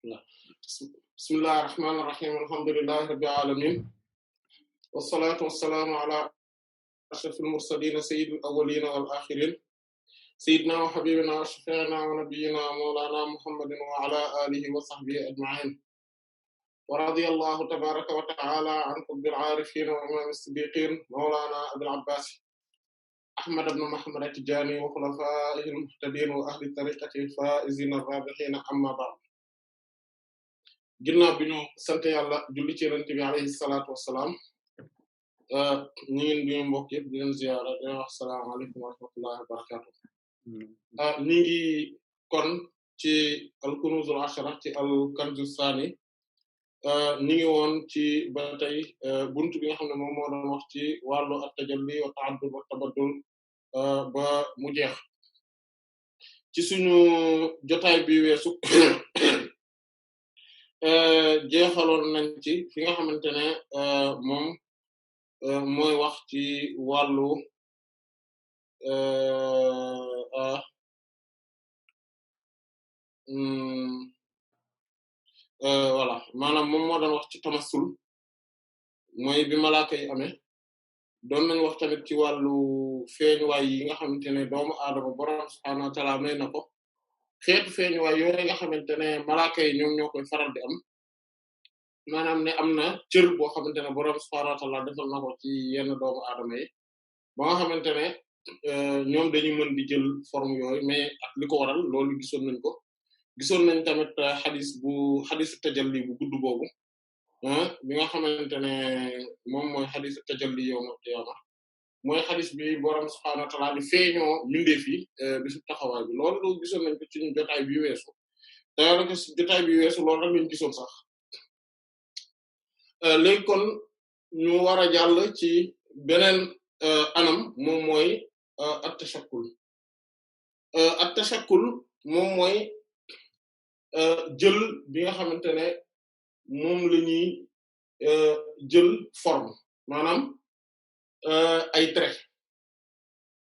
bismillahir rahmanir rahim alhamdulillahi rabbil alamin wassalatu wassalamu ala ashrafil mursalin sayyidil awwalin wal akhirin sayyidina wa habibina wa shafi'ina wa nabiyyina mawlana muhammadin wa ala alihi wa sahbihi ajma'in wa radiyallahu tabaraka wa ta'ala an qutbil arifin wa imam as-siddiqin mawlana abil abbas ahmad ibn muhammad at-tijani wa khulafaihi al-muhtadin wa ahli tariqatihi al-faizin ar-rabihin amma ba'd. ginnaaw bi ñu sant yàlla julli ci yonent bi alayhi salaatu wassalaam ñu ngi nuyu mbokk yëpp di leen ziyaara di leen wax salaamaaleykum wa rahmatullahi wa barakaatu. ñu ngi kon ci al-kunuzul ashara ci al-kanzus sani ñu ngi woon ci ba tey buntu bi nga xam ne moom moo doon wax ci wàllu at-tajalli wa ta'addud wa tabaddul ba mu jeex ci suñu jotaay bi weesu jeexaloon nañ ci fi nga xamante ne moom mooy wax ci wàllu voilà maanaam moom moo doon wax ci tamassul mooy bi malaaka yi amee doon nañ wax tamit ci wàllu feeñuwaay yi nga xamante ne doomu aadama borom subhaanahu wa ta'aala may na ko xeetu feeñuwaay yooyu nga xamante ne malaaka yi ñoom ñoo koy faral di am maanaam ne am na cër boo xamante ne borom subhaanahu wa ta'aala defal na ko ci yenn doomu aadama yi ba nga xamante ne ñoom dañuy mën di jël forme yooyu mais ak li ko waral loolu gisoon nañ tamit xadisu tajalli bu gudd boobu bi nga xamante ne moom mooy xadisu tajalli yawmal qiyaama mooy xadis bi borom subhaanahu wa ta'aala di feeñoo mbindeef yi bisu taxawaay bi loolu gisoon nañ ko ci jotaay bi weesu daanaka ci jotaay bi weesu loolu rek lañ gisoon sax léegi kon ñu war a jàll ci beneen anam moom mooy at-tashakkul at-tashakkul moom mooy jël bi nga xamante ne moom la ñuy jël forme maanaam ay traits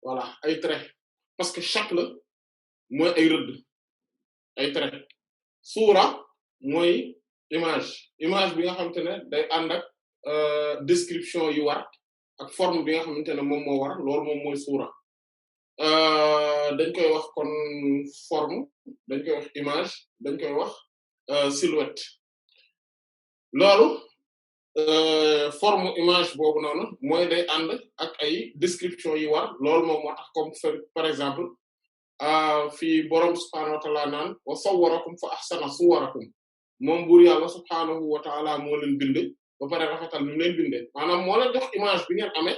voilà ay traits parce que shakl mooy ay rëdd ay traits suura mooy image bi nga xamante ne day ànd ak description yu war ak forme bi nga xamante ne moom moo war loolu moom mooy suura dañ koy wax kon forme dañ koy wax image dañ koy wax silhouette loolu forme image boobu noonu mooy day ànd ak ay description yi war loolu moom moo tax comme par exemple fii boroom subhaanahu wa ta'ala naan wa sawwarakum fa ahsana suwarakum moom buur yàlla subhaanahu wa ta'ala moo leen bind ba pare rafetal ñu leen bindee maanaam moo leen jox image bi ngeen amee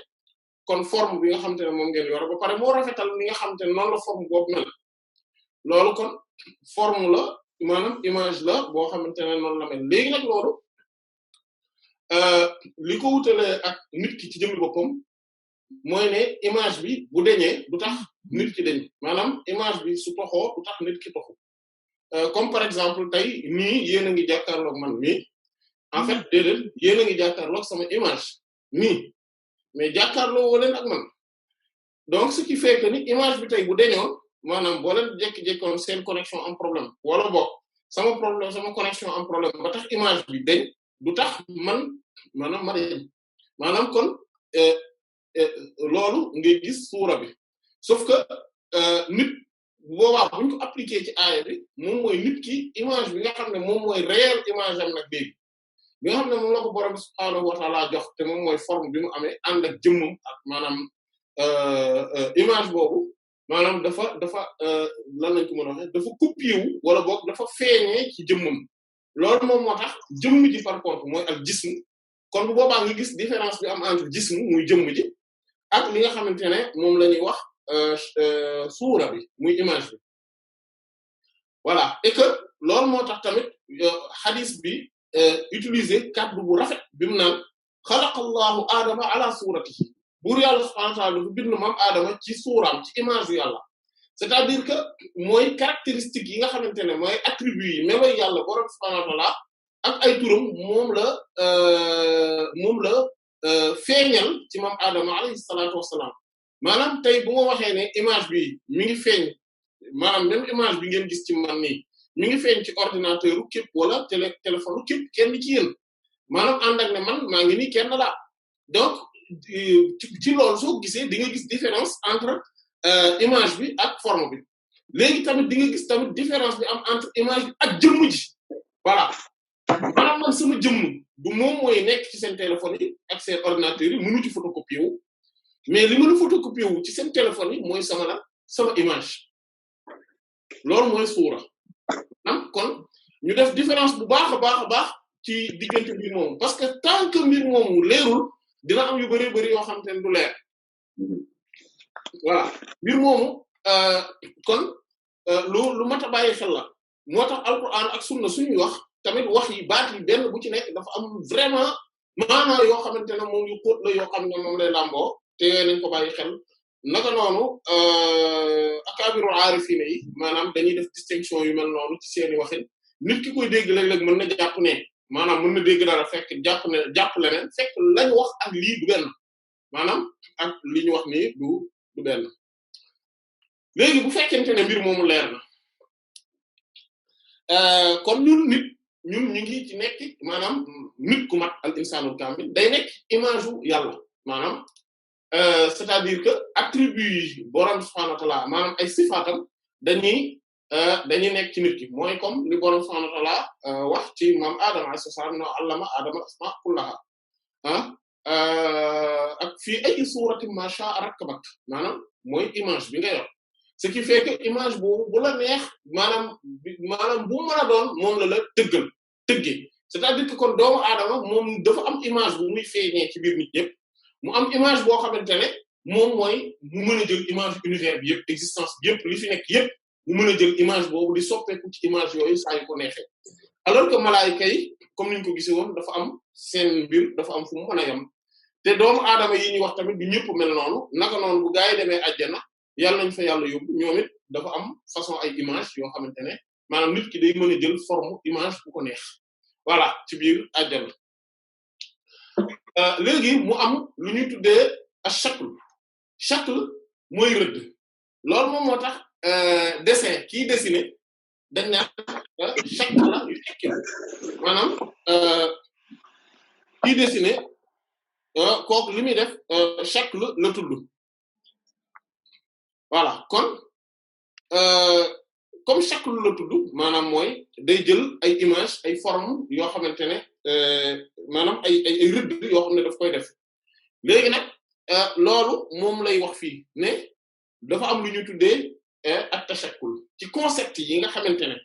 kon forme bi nga xamante ne moom ngeen yor ba pare moo rafetal ni nga xamante ne noonu la forme boobu mel loolu kon forme la maanaam image la boo xamante ne noonu la mel léegi nag loolu li ko wutale ak nit ki ci jëmmi boppam mooy ne image bi bu deñee du tax nit ki deñ maanaam image bi su toxoo du tax nit ki toxu comme par exemple tey nii yéen a ngi jàkkaarloog man nii en fait déedéet yéen a ngi jàkkaarloog sama image nii mais jàkkaarloo woo leen ak man donc ce qui fait que ni image bi tey bu deñoon maanaam boo leen jékki-jékkoon seen connexion am problème wala boog sama connexion am problème ba tax image bi deñ du tax man maanaam ma deñ maanaam kon loolu ngay gis suura bi sauf que nit bu boobaa buñ ko appliquer ci aaya bi moom mooy nit ki image bi nga xam ne moom mooy réel image am nag léegi bi nga xam ne moom la ko borom subhaanahu wa ta'ala jox te moom mooy forme bi mu amee ànd ak jëmmam ak maanaam image boobu maanaam dafa lan lañ ko mën a waxee dafa copier wu wala boog dafa feeñee ci jëmmam loolu moom moo tax jëmm ji par contre mooy al jism kon bu boobaa nga gis différence bi am entre jism muy jëmm ji ak li nga xamante ne moom la ñuy wax suura bi muy image bi voilà et que loolu moo tax tamit hadith bi utiliser kàddu bu rafet bi mu naan xalaqallahu aadama ala suratihi buur yàlla subhaanahu wa ta'aala dafa bind moom aadama ci suuraam ci image yu yàlla c'est-à-dire que mooy caractéristique yi nga xamante ne mooy attributs yi melo yàlla borom subhaanahu wa ta'aala ak ay turam moom la feeñal ci moom aadama alayhi salaatu wassalaam maanaam tey bu ma waxee ne image bi mi ngi feeñ maanaam même image bi ngeen gis ci man nii mi ngi feeñ ci ordinateur u képp wala téléphone u képp kenn ci yéen maanaam ànd ak ne man maa ngi nii kenn laa donc ci loolu soo gisee di nga gis différence entre image bi ak forme bi léegi tamit di nga gis tamit différence bi am entre image bi ak jëmm ji voilà maanaam man sama jëmm du moom mooy nekk ci seen téléphone yi ak seen ordinateur yi mënu ci photocopier wu mais li mën a photocopier wu ci seen téléphone yi mooy sama image loolu mooy suura kon ñu def différence bu baax a baax a baax ci diggante mbir moomu parce que tant que mbir moomu leerul dina am yu bari yoo xam te ne du leer voilà mbir moomu kon lu mat a bàyyi xel la moo tax alquran ak sunna suñuy wax tamit wax yi baat yi benn bu ci nekk dafa am vraiment maanaam yoo xamante ne moom yu xóot la yoo xam ne moom lay làmboo te yooyu nañ ko bàyyi xel naka noonu akabiru aarifina yi maanaam dañuy def distinction yu mel noonu ci seeni waxin nit ki koy dégg léeg-léeg mën na jàpp ne maanaam mën na dégg dara fekk jàpp leneen fekk lañ wax ak lii du benn maanaam ak li ñu wax nii du benn léegi bu fekkente ne mbir moomu leer na kon ñun ñu ngi ci nekk maanaam nit ku mat al insanul kamil day nekk image u yàlla maanaam c'est-à-dire que attribut yi borom subhanahu wa ta'ala maanaam ay sifaatam dañuy nekk ci nit ki mooy comme li borom subhanahu wa ta'ala wax ci maam Adama alayhi salaam no allama Adama asma kullaha ak fii ay suuratin ma sha'a rakkabak maanaam mooy image bi nga yor ce qui fait que image boobu bu la neex maanaam bu mën a doon moom la tëggee c'est-à-dire que kon doomu aadama moom dafa am image bu muy feeñee ci biir nit yëpp mu am image boo xamante ne moom mooy mu mën a jël image univers bi yëpp existence bi yëpp li fi nekk yëpp mu mën a jël image boobu di soppeeku ci image yooyu saa yu ko neexee alors que malaayika yi comme niñ ko gisee woon dafa am seen mbir dafa am fu mu mën a yem te doomu aadama yi ñuy wax tamit du ñëpp mel noonu naka noonu bu gaa yi demee àjjana yàlla nañ fa yàlla yóbbu ñoom it dafa am façon ay image yoo xamante ne maanaam nit ki day mën a jël forme image bu ko neex voilà ci biir àjjana léegi mu am lu ñuy tuddee ak shakl mooy rëdd loolu moom moo tax dessin kii dessiner dañ naan shakl la yu tekki maanaam kii dessiner kooku li muy def shakl la tudd voilà kon comme shakl la tudd maanaam mooy day jël ay image ay forme yoo xamante ne maanaam ay rëdd yoo xam ne daf koy def léegi nag loolu moom lay wax fii ne dafa am lu ñu tuddee ak tashakkul ci concept yi nga xamante ne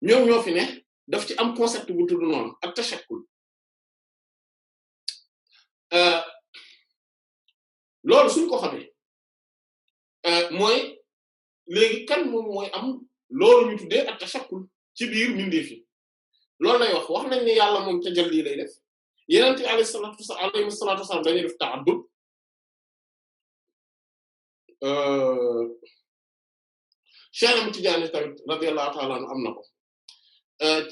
ñoom ñoo fi ne daf ci am concept bu tudd noonu ak tashakkul loolu suñ ko xamee mooy léegi kan moom mooy am loolu ñu tuddee ak tashakkul ci biir mbindeef yi loolu lay wax nañ ne yàlla moom tajalli lay def yeneen ci alayhi salaatu wasallam dañuy def ta'addud Cheikh Ahmad Tidiane tamit radiyallahu ta'ala anhu am na ko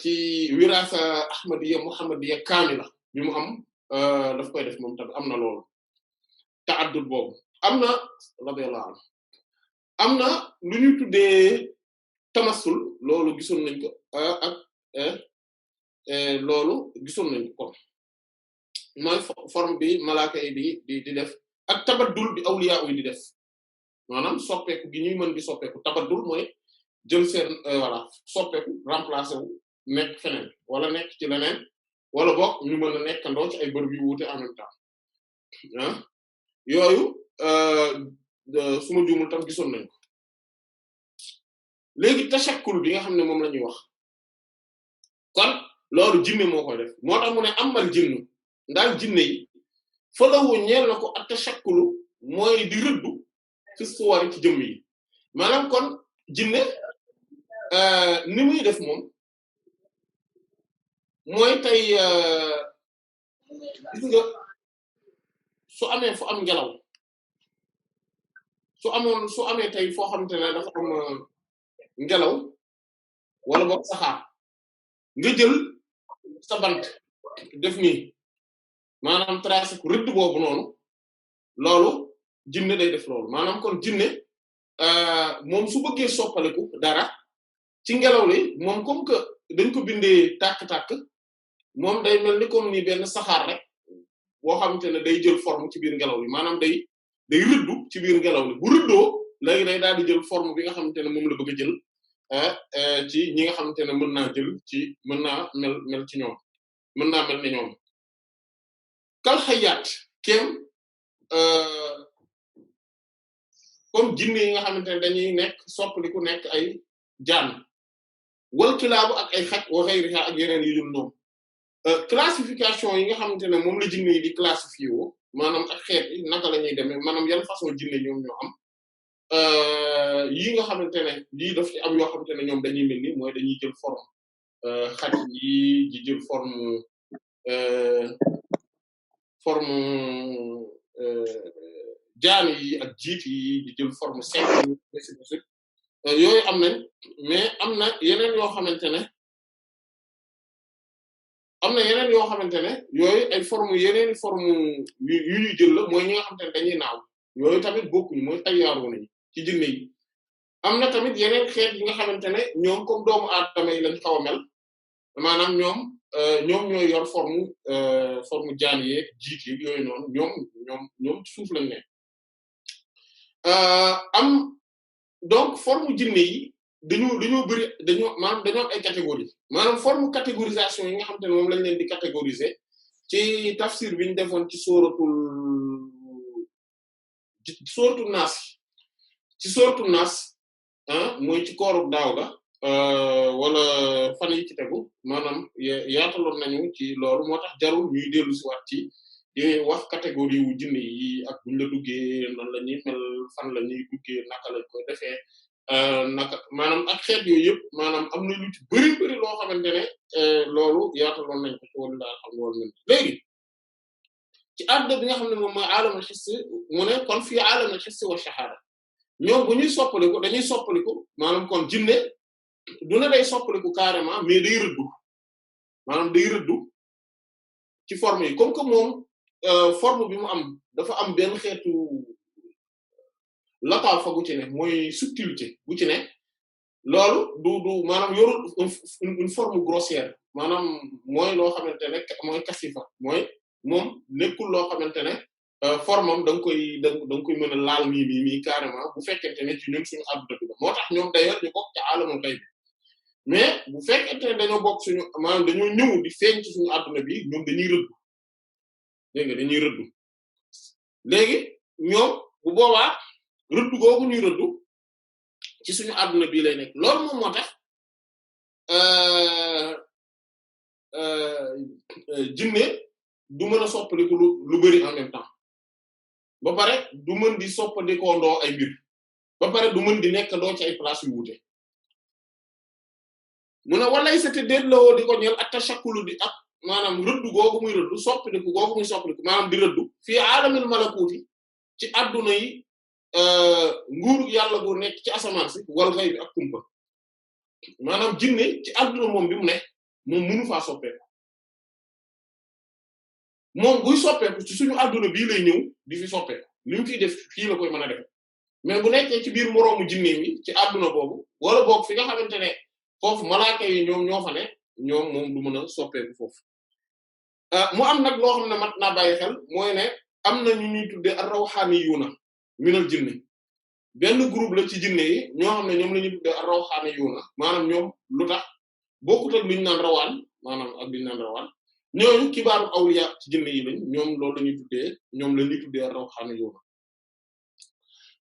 ci wirasa ahmadiyya muhammadiyya kaamila bi mu am daf koy def moom tamit am na loolu ta'addud boobu am na radiyallahu anhu am na lu ñu tuddee tamassul loolu gisoon nañ ko ak loolu gisoon nañ ko mooy forme bi malaaka yi di def ak tabaddul bi awliya yi di def maanaam soppeeku gi ñuy mën di soppeeku tabaddul mooy jël seen voilà soppeeku remplacer wu nekk feneen wala nekk ci leneen wala boog ñu mën a nekkandoo ci ay bërëb yu wuute en même temps yooyu su ma juumul tam gisoon nañ ko léegi tashakkul bi nga xam ne moom la ñuy wax kon loolu jinne moo koy def moo tax mu ne amal jinnu ndaal jinne yi fa lawu ñeel na ko ak tashakkulu mooy di rëddu fi suwari ci jëmm yi maanaam kon jinne ni muy def moom mooy tey gis nga su amee fu am ngelaw su amee tey foo xamante ne dafa am ngelaw wala boog saxaar nga jël sa bant def nii maanaam tracé ko rëdd boobu noonu loolu jinne day def loolu maanaam kon jinne moom su bëggee soppaliku dara ci ngelaw li moom comme que dañ ko bindee tàkk-tàkk moom day mel ni comme ni benn saxaar rek boo xamante ne day jël forme ci biir ngelaw li maanaam day rëddu ci biir ngelaw li bu rëddoo léegi day daal di jël forme bi nga xamante ne moom la bëgg a jël ci ñi nga xamante ne mën naa jël ci mën naa mel ci ñoom mën naa mel ni ñoom kal xayaat kem comme jinne yi nga xamante ne dañuy nekk soppaliku nekk ay jaan wal kilaabu ak ay xaj wa ghayriha ak yeneen yu dul noonu classification yi nga xamante ne moom la jinne yi di classifié woo maanaam ak xeet yi naka la ñuy demee maanaam yan façon jinne ñoom ñoo am yi nga xamante ne lii daf ci am yoo xamante ne ñoom dañuy mel ni mooy dañuy jël forme xaj yi di jël forme jaan yi ak jiit yi di jël forme simple yooyu am nañ mais am na yeneen yoo xamante ne yooyu ay forme yeneen forme yu ñuy jël la mooy ñi nga xamante ne dañuy naaw yooyu tamit bokkuñu mooy tayyaaru nañu ci jinne yi am na tamit yeneen xeet yi nga xamante ne ñoom comme doomu aadama yi lañ xaw a mel maanaam ñoom ñooy yor forme jaan yeeg jiit yi yooyu noonu ñoom ci suuf lañ ne am donc forme jinne yi dañoo bëri maanaam dañoo am ay catégories maanaam forme catégorisation yi nga xamante ne moom lañ leen di catégoriser ci tafsir bi ñu defoon ci sóoratul naas ci sóoratul naas mooy ci kooru daaw ga wala fan yi ci tegu maanaam yaataloon nañu ci loolu moo tax jarul ñuy dellu si waat ci di wax catégorie wu jinne yi ak buñ la duggee nan la ñuy mel fan la ñuy duggee naka lañ koy defee naka maanaam ak xeet yooyu yëpp maanaam am na lu ci bëri loo xamante ne loolu yaataloon nañ ko ci wala daal xam loolu mel léegi ci àdduna bi nga xam ne moom mooy aalamul hiss mu ne kon fii aalamul hiss wa shahada ñoom bu ñuy soppaliku dañuy soppaliku maanaam kon jinne du ne day soppaliku carrément mais day rëddu maanaam day rëddu ci forme yi comme que moom forme bi mu am dafa am benn xeetu lataafa gu ci ne mooy subtilité bu ci ne loolu du maanaam yorul une forme grossière maanaam mooy loo xamante ne mooy kasifa mooy moom nekkul loo xamante ne forme am da nga koy mën a laal nii carrément bu fekkente ne ci ñun suñu àdduna bi la moo tax ñoom d'ailleurs ñu bokk ci alamul ghaib mais bu fekkente ne dañoo bokk suñu maanaam dañoo ñëw di feeñ ci suñu àdduna bi ñoom dañuy rëddu dégg nga dañuy rëddu léegi ñoom bu boobaa rëddu googu ñuy rëddu ci suñu àdduna bii lay nekk loolu moom moo tax jinne du mën a soppaliku lu bari en même temps ba pare du mën di soppandikoo ndoo ay mbir ba pare du mën di nekk ndoo ci ay place yu wuute mu ne walay sete déet lawoo di ko ñeel ak tashakkulu di ak maanaam rëddu googu muy rëddu soppaliku googu muy soppaliku maanaam di rëddu fii aalamil malakuuti ci adduna yi nguuru yàlla bu nekk ci asamaan si wal xayb ak kumpa maanaam jinne ci adduna moom bi mu ne moom mënu faa soppeeku moom buy soppeeku ci suñu adduna bii lay ñëw di fi soppeeku li mu fiy def fii la koy mën a def mais bu nekkee ci biir moroomu jinne mi ci adduna boobu wala boog fi nga xamante ne foofu malaaka yi ñoom ñoo fa ne ñoom moom du mën a soppeeku foofu mu am nag loo xam ne mat naa bàyyi xel mooy ne am na ñu ñuy tuddee ar-rawhaniyuna minal jinne benn groupe la ci jinne yi ñoo xam ne ñoom la ñuy tuddee ar-rawhaniyuna maanaam ñoom lu tax bokkut ak li ñu naan rawaan maanaam ak li ñu naan rawaan ñooñu kibaaru awliya ci jinne yi lañ ñoom loolu la ñuy tuddee ñoom la ñuy tuddee ar-rawhaniyuna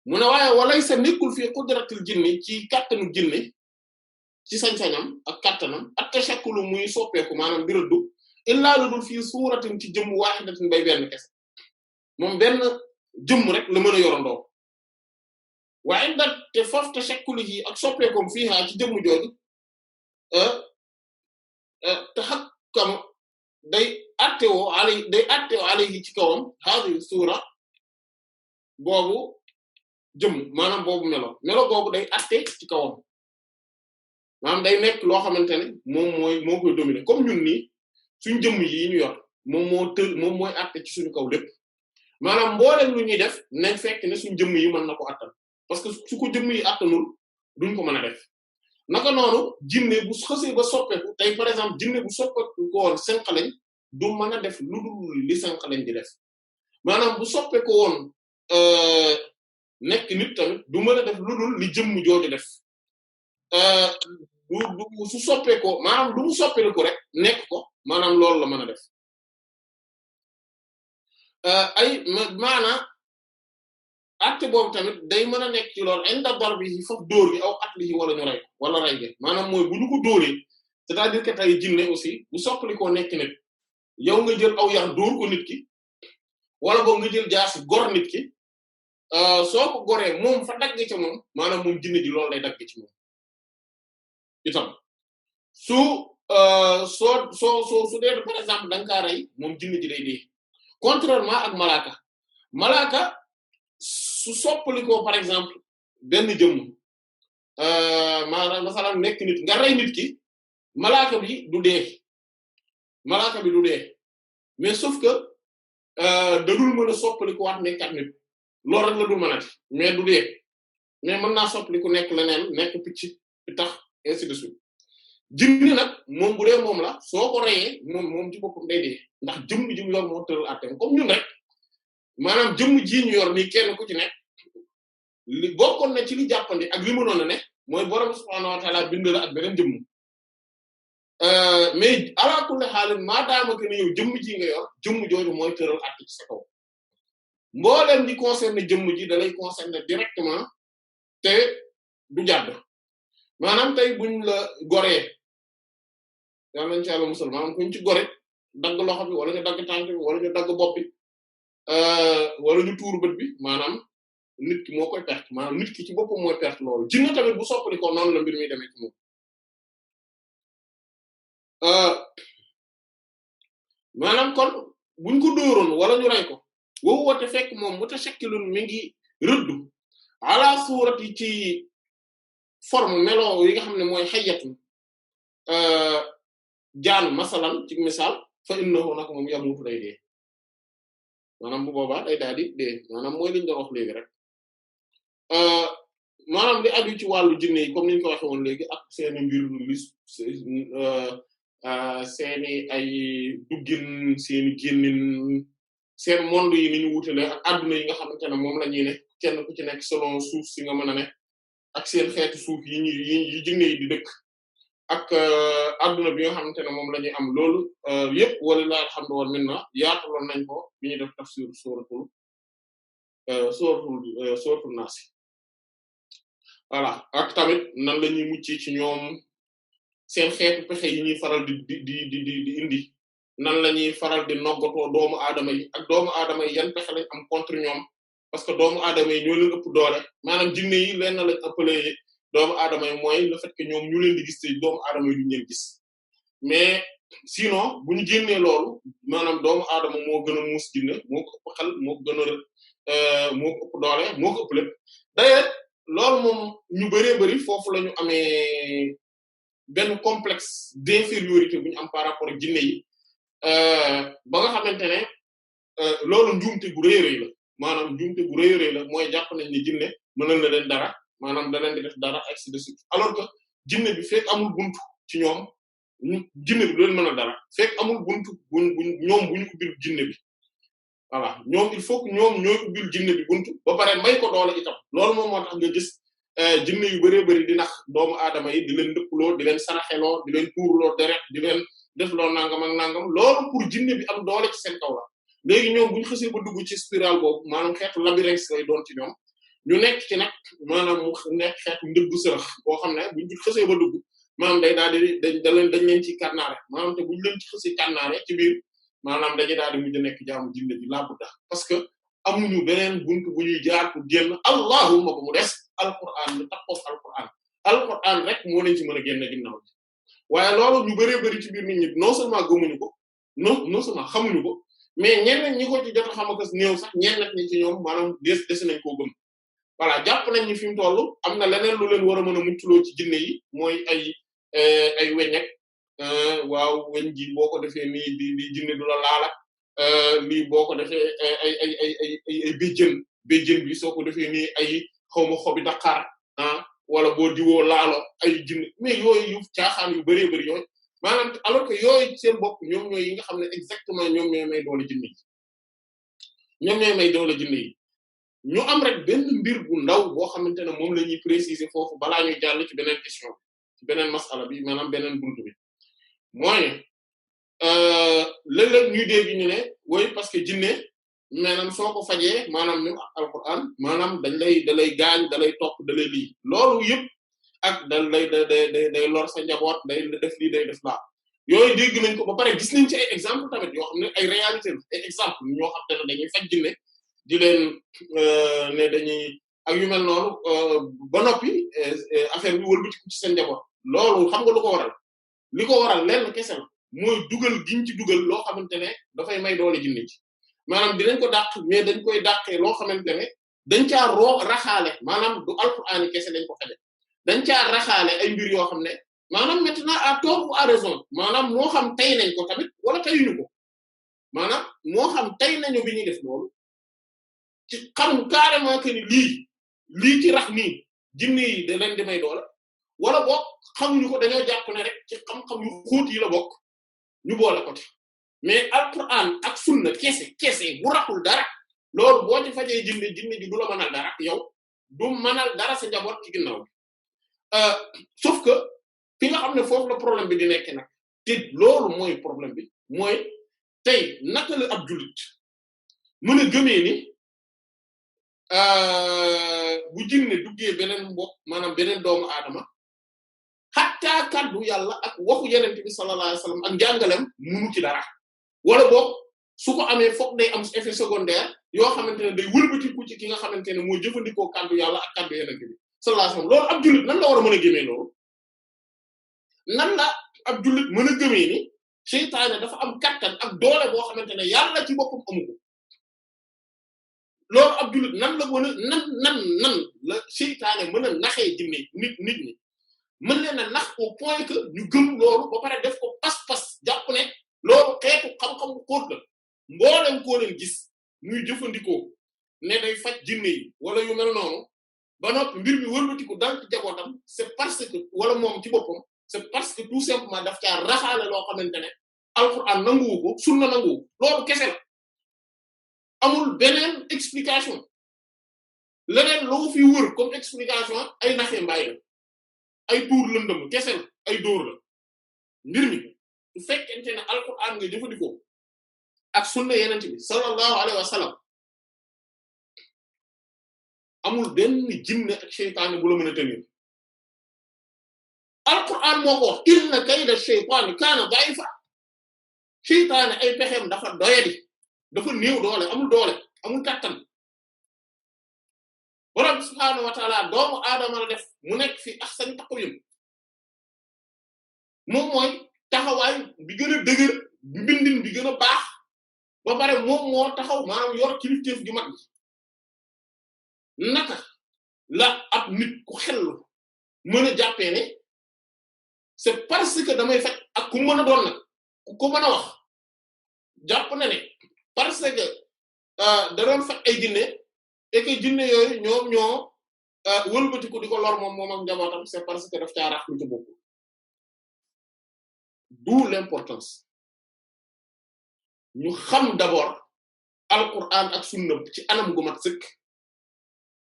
mu ne waaye walay sa nekkul fii qudratil jinni ci kattanu jinne ci sañ-sañam ak kattanam ak tashakkulu muy soppeeku maanaam di rëddu illaa lu dul fii suuratin ci jëmm waahidatin bay benn kese moom benn jëmm rek la mën a yorandoo waaye nag te foofu tashakkulu yi ak soppeekoom fii haa ci jëmm jooju tahakkam day attewoo alayhi ci kawam haadi suura boobu jëmm maanaam boobu melo boobu day atte ci kawam maanaam day nekk loo xamante ne moo koy dominer comme ñun nii suñ jëmm yi ñu yor moom mooy atte ci suñu kaw lépp maanaam mbooleem lu ñuy def nañ fekk ne suñ jëmm yi mën na ko attan parce que su ko jëmm yi attanul duñ ko mën a def naka noonu jinne bu xësee ba soppeeku tey par exemple jinne bu soppeeku ko woon sànqaleñ du mën a def lu dul li sànqaleñ di def maanaam bu soppeeku woon nekk nit tamit du mën a def lu dul li jëmm jooju def du su soppeekoo maanaam lu mu soppeeku rek nekk ko maanaam loolu la mën a def ay maanaam acte boobu tamit day mën a nekk ci loolu inda darbi yi foofu dóor gi aw at li wala ñu rey wala rey ge maanaam mooy bu ñu ko dóoree c'est-à-dire que tey jinne aussi bu soppalikoo nekk nit yow nga jël aw yar dóor ko nit ki wala boog nga jël jaasi gor nit ki soo ko goree moom fa dagg ci moom maanaam moom jinne ji loolu lay dagg ci moom itam su dee par exemple da nga kaa rey moom jinne ji day dee contrairement ak malaaka su soppalikoo par exemple benn jëmm maanaam masalan nekk nit nga rey nit ki malaaka bi du dee mais sauf que da dul mën a soppaliku waat nekkat nit loolu rek la dul mën a mais du dee mais mën naa soppaliku nekk leneen nekk picc tax ainsi de suite jinni nag moom bu dee moom la soo ko reyee moom ci boppam day dee ndax jëmm ji mu yor moo tëral àtteem comme ñun rek maanaam jëmm ji ñu yor nii kenn ku ci nekk li bokkoon na ci li jàppandi ak li mënoon a ne mooy borom subhaanahu wa ta'ala bind la ak beneen jëmm mais ala kulli haal maadaama que ne yow jëmm ji nga yor jëmm jooju mooy tëral àtte ci sa kaw mbooleem di concerner jëmm ji da lay concerner directement te du jàdd maanaam tey buñ la goree yàlla nañ ci Yàlla musal maanaam kuñ ci gore dagg loxo bi wala ñu dagg tànk bi wala ñu dagg bopp bi wala ñu tuur bët bi maanaam nit ki moo koy perte maanaam nit ki ci boppam mooy perte loolu jinne tamit bu soppali ko noonu la mbir mi demee ci moom maanaam kon buñ ko dóoroon wala ñu rey ko woowu wate fekk moom mutashakkilun mi ngi rëddu ala suurati ci forme melo yi nga xam ne mooy xayyatu jaan masalan ci misaal fa innahu nag moom yamutu day dee maanaam bu boobaa day daal di dee maanaam mooy liñ doon wax léegi rek maanaam li aju ci wàllu jinne yi comme niñ ko waxe woon léegi ak seeni mbir seeni ay duggin seeni génnin seen monde yi ni ñu wutale ak adduna yi nga xamante ne moom la ñuy ne kenn ku ci nekk selon suuf si nga mën a ne ak seen xeetu suuf yi jinne yi di dëkk ak adduna bi nga xamante ne moom la ñuy am loolu yëpp walillahi alhamdu wal minna yaataloon nañ ko bi ñuy def tafsir suratul Naas voilà ak tamit nan la ñuy mucc ci ñoom seen xeetu pexe yi ñuy faral di indi nan la ñuy faral di noggatoo doomu aadama yi ak doomu aadama yi yan pexe lañ am contre ñoom parce que doomu aadama yi ñoo leen ëpp doole maanaam jinne yi leen na lañ ëppale doomu aadama yi mooy le fait que ñoom ñu leen di gis te doomu aadama yi duñ leen gis mais sinon bu ñu génnee loolu maanaam doomu aadama moo gën a muus jinne moo ko ëpp xel moo ko gën a moo ko ëpp doole moo ko ëpp lépp d'ailleurs loolu moom ñu bëree bëri foofu la ñu amee benn complexe d'infériorité bu ñu am par rapport ak jinne yi ba nga xamante ne loolu njuumte gu rëy rëy la maanaam njuumte gu rëy rëy la mooy jàpp nañ ne jinne mënal na leen dara maanaam da leen di def dara ainsi de suite alors que jinne bi fekk amul buntu ci ñoom jinne bi du leen mën a dara fekk amul buntu ñoom bu ñu ubbil jinne bi voilà ñoom il faut que ñoom ñooy ubbil jinne bi buntu ba pare may ko doole itam loolu moom moo tax nga gis jinne yu bëree bëri di nax doomu aadama yi di leen ndëkkuloo di leen saraxeloo di leen tuurloo deret di leen def loo nangam ak nangam loolu pour jinne bi am doole ci seen kaw la léegi ñoom bu ñu xësee ba dugg ci spirale boobu maanaam xeetu labyrinthe lay doon ci ñoom ñu nekk ci nag maanaam mu nekk xeetu ndëggu sërëx boo xam ne buñ ci xësee ba dugg maanaam day daal di dañ leen ci kànnaare maanaam te buñ leen ci xësee kànnaare ci biir maanaam dañuy daal di mujj nekk jaamu jinne bi laa budda parce que amuñu beneen buntu bu ñuy jaar pour génn allahumma ba mu des alquran ñu taxaw alquran rek moo leen ci mën a génne ginnaaw bi waaye loolu ñu bëree bëri ci biir nit ñi non seulement gëmuñu ko non seulement xamuñu ko mais ñeneen ñi ko ci jot a xam ak néew sax ñeneen ñi ci ñoom maanaam des nañ koo gëm voilà jàpp nañ ni fi mu toll am na leneen lu leen war a mën a muccloo ci jinne yi mooy ay weñek waaw weñ ji boo ko defee nii di jinne du la laala lii boo ko defee ay béjjën bi soo ko defee nii ay xawma xobi Dakar wala boo diwoo laalo ay jinne mais yooyu yu caaxaan yu bëree bëri yooyu maanaam alors que yooyu seen bopp ñoom ñooy yi nga xam ne exactement ñoom ñooy may doole jinne yi ñoom ñooy may doole jinne yi ñu am rek benn mbir bu ndaw boo xamante ne moom la ñuy préciser foofu balaa ñuy jàll ci beneen question ci beneen masala bi maanaam beneen buntu bi mooy léeg-léeg ñuy dégg ñu ne woy parce que jinne maanaam soo ko fajee maanaam même alquran maanaam da lay gaañ da lay topp da lay lii loolu yëpp ak day lor sa njaboot day def lii day def laa yooyu dégg nañ ko ba pare gis nañ ci ay exemple tamit yoo xam ne ay réalité ay exemple ñoo xam te ne dañuy faj jinne di leen ne dañuy ak yu mel noonu ba noppi affaire bi wëlbatiku ci seen njaboot loolu xam nga lu ko waral li ko waral lenn kese la mooy dugal giñ ci dugal loo xamante ne dafay may doole jinne ci maanaam dinañ ko dàq mais dañ koy dàqee loo xamante ne dañ caa raxaale maanaam du alxuraan kese dañ ko faje dañ caa raxaale ay mbir yoo xam ne maanaam maintenant à tort ou à raison maanaam moo xam tey nañ ko tamit wala teyuñu ko maanaam moo xam tey nañu bi ñuy def loolu ci xam carrément que ni lii ci rax nii jinne yi da leen di may doole wala boog xamuñu ko dañoo jàpp ne rek ci xam-xam yu xóot yi la bokk ñu boole ko ci mais alquran ak sunna kese bu raxul dara loolu boo ci fajee jinne ji du la mënal dara yow du mënal dara sa njaboot ci ginnaaw bi sauf que fi nga xam ne foofu la problème bi di nekk nag te loolu mooy problème bi mooy tey naka la ab jullit mën a gëmee ni bu jinne duggee beneen mbokk maanaam beneen doomu aadama xattaa kaddu yàlla ak waxu yenente bi sallallahu alayhi wasallam ak njàngalem munu ci dara wala boog su ko amee foog day am effet secondaire yoo xamante ne day wëlbatiku ci ki nga xamante ne moo jëfandikoo kaddu yàlla ak kaddu yenente bi sallallahu alayhi wasallam loolu ab jullit nan la war a mën a gëmee loolu nan la ab jullit mën a gëmee ni seytaane dafa am kattan ak doole boo xamante ne yàlla ci boppam amu ko loolu ab jullit nan la mën a nan la seytaane mën a naxee jinne nit ñi mën leen a nax au point que ñu gëm loolu ba pare def ko pas-pas jàpp ne loolu xeetu xam-xam bu xóot la mboolem koo leen gis muy jëfandikoo ne day faj jinne yi wala yu mel noonu ba noppi mbir mi wëlbatiku dal ci jabootam c'est parce que wala moom ci boppam c'est parce que tout simplement daf caa raxaale loo xamante ne alxuraan nanguwu ko sunna nanguwu loolu kese la amul beneen explication leneen loo fi wër comme explication ay naxee mbaay la ay tuur lëndëm kese la ay dóor la mbir mi su fekkente ne alxuraan nga jëfandikoo ak sunna yeneen bi sallallahu alayhi wa sallam amul benn jinne ak seytaane bu la mën a tenir alquran moo ko wax inna kayda shaytaani kaana da'ifa seytaane ay pexeem dafa doyadi dafa néew doole amul kàttan borom subhaanahu wa ta'ala doomu aadama la def mu nekk fi ahsani taqwiim moom mooy taxawaay bi gën a dëgër mbindin bi gën a baax ba pare moom moo taxaw maanaam yor kilifteef gi mag naka la ab nit ku xellu mën a jàppee ne c'est parce que damay faj ak ku mën a doon nag ku ko mën a wax jàpp na ne parce que da doon faj ay jinne et que jinne yooyu ñoom ñoo wëlbatiku di ko lor moom ak njabootam c'est parce que daf caa rax lu ci bokk d'où l'importance ñu xam d'abord alquran ak sunna ci anam gu mat sëkk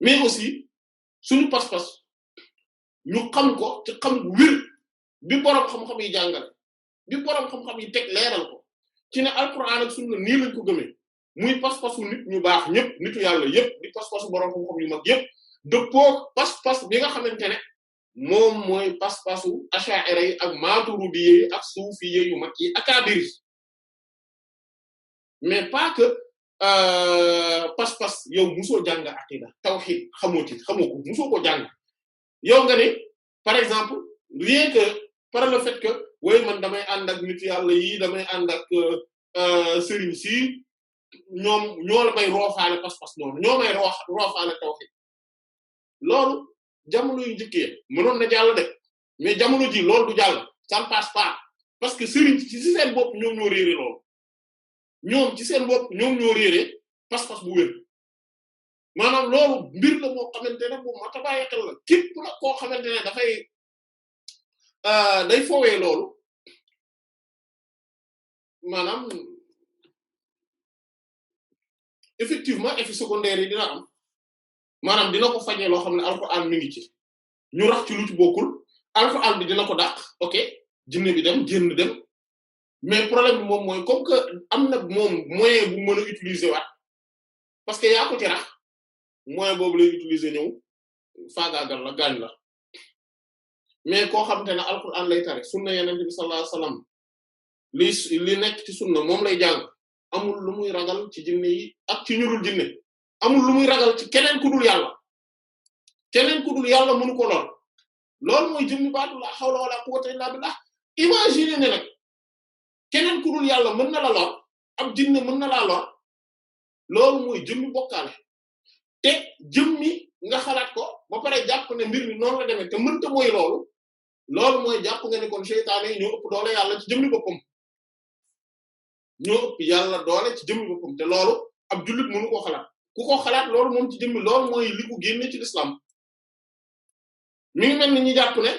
mais aussi suñu pas-pas ñu xam ko ci xam gu wér bi boroom xam-xam yi jàngale bi boroom xam-xam yi teg leeral ko ci ne alquran ak sunna nii lañ ko gëmee muy pas-pasu nit ñu baax ñëpp nitu yàlla yëpp di pas-pasu boroom xam-xam yu mag yëpp dëppoo pas-pas bi nga xamante ne moom mooy pas-pasu asha'ira yi ak maturidi yi ak suufi yu mag yi akabir yi mais pas que pas-pas yow musoo jàng aqida tawhid xamoo ko musoo ko jàng yow nga ne par exemple rien que par le fait que way man damay ànd ak nit yàlla yi damay ànd ak sëriñ si ñoom ñoo la may roofaale pas-pas noonu ñoo may roofaale tawhid loolu jamono yu njëkkee mënoon na jàll de mais jamono ji loolu du jàll ça ne passe pas parce que sëriñ ci seen bopp ñoom ñoo réere loolu ñoom ci seen bopp ñoom ñoo réere pas-pas bu wér maanaam loolu mbir la moo xamante ne bu mat a bàyyi xel la képp la koo xamante ne dafay day foowee loolu maanaam effectivement effet secondaire yi dina am maanaam dina ko fajee loo xam ne alxuraan mi ngi ci ñu rax ci lu ci bokkul alxuraan bi dina ko dàq ok jinne bi dem génn dem mais problème bi moom mooy comme que am na moom moyen bu mën a utiliser waat parce que yaa ko ci rax moyen boobu lay utiliser ñëw faagaagal la gaañ la mais koo xamante ne alxuraan lay tare sunna yonent bi sallallahu alayhi wasallam li nekk ci sunna moom lay jàng amul lu muy ragal ci jinne yi ak ci ñu dul jinne amul lu muy ragal ci keneen ku dul yàlla mënu ko lor loolu mooy jëmmi baatu la hawla wala quwwata illa billah imagine ne nag keneen ku dul yàlla mën na la lor ab jinne mën na laa lor loolu mooy jëmmi bokkaale te jëmmi nga xalaat ko ba pare jàpp ne mbir mi noonu la demee te mënta mooy loolu mooy jàpp nga ne kon seytaane yi ñoo ëpp doole yàlla ci jëmmi boppam ñoo ëpp yàlla doole ci jëmmi boppam te loolu ab jullit mënu ko xalaat ku ko xalaat loolu moom ci jëmmi loolu mooy li ko génne ci l'islam mi ngi mel ni ñu jàpp ne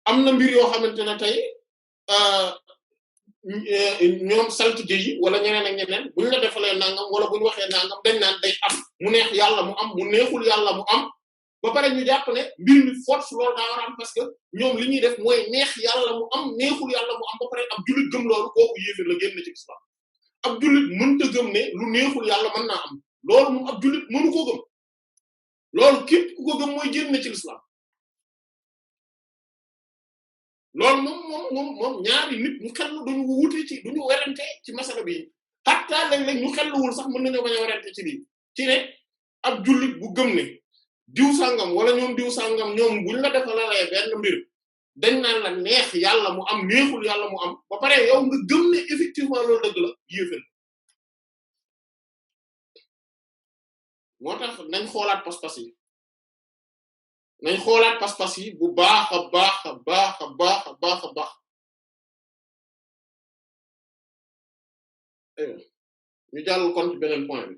am na mbir yoo xamante ne tey ñoom saltige yi wala ñeneen ak ñeneen bu ñu la defalee nangam wala bu ñu waxee nangam dañ naan day am mu neex yàlla mu am mu neexul yàlla mu am ba pare ñu jàpp ne mbir mi force loolu daa war a am parce que ñoom li ñuy def mooy neex yàlla mu am neexul yàlla mu am ba pare ab jullit gëm loolu kooku yéefir la génn ci islam ab jullit mënta gëm ne lu neexul yàlla mën naa am loolu moom ab jullit mënu ko gëm loolu képp ku ko gëm mooy génn ci islam loolu moom ñaari nit ñu xel duñu wute ci duñu werante ci masala bi hatta léeg-léeg ñu xelluwul sax mën nañoo bañ a werante ci lii ci ne ab jullit bu gëm ne diw sangam wala ñoom diw sangam ñoom buñ la defalalee benn mbir dañ naan la neex yàlla mu am neexul yàlla mu am ba pare yow nga gëm ne effectivement loolu dëgg la yéefal moo tax nañ xoolaat pas-pas yi nañ xoolaat pas-pas yi bu baax a baax a baax a baax a baax a baax ñu jàll kon ci beneen point bi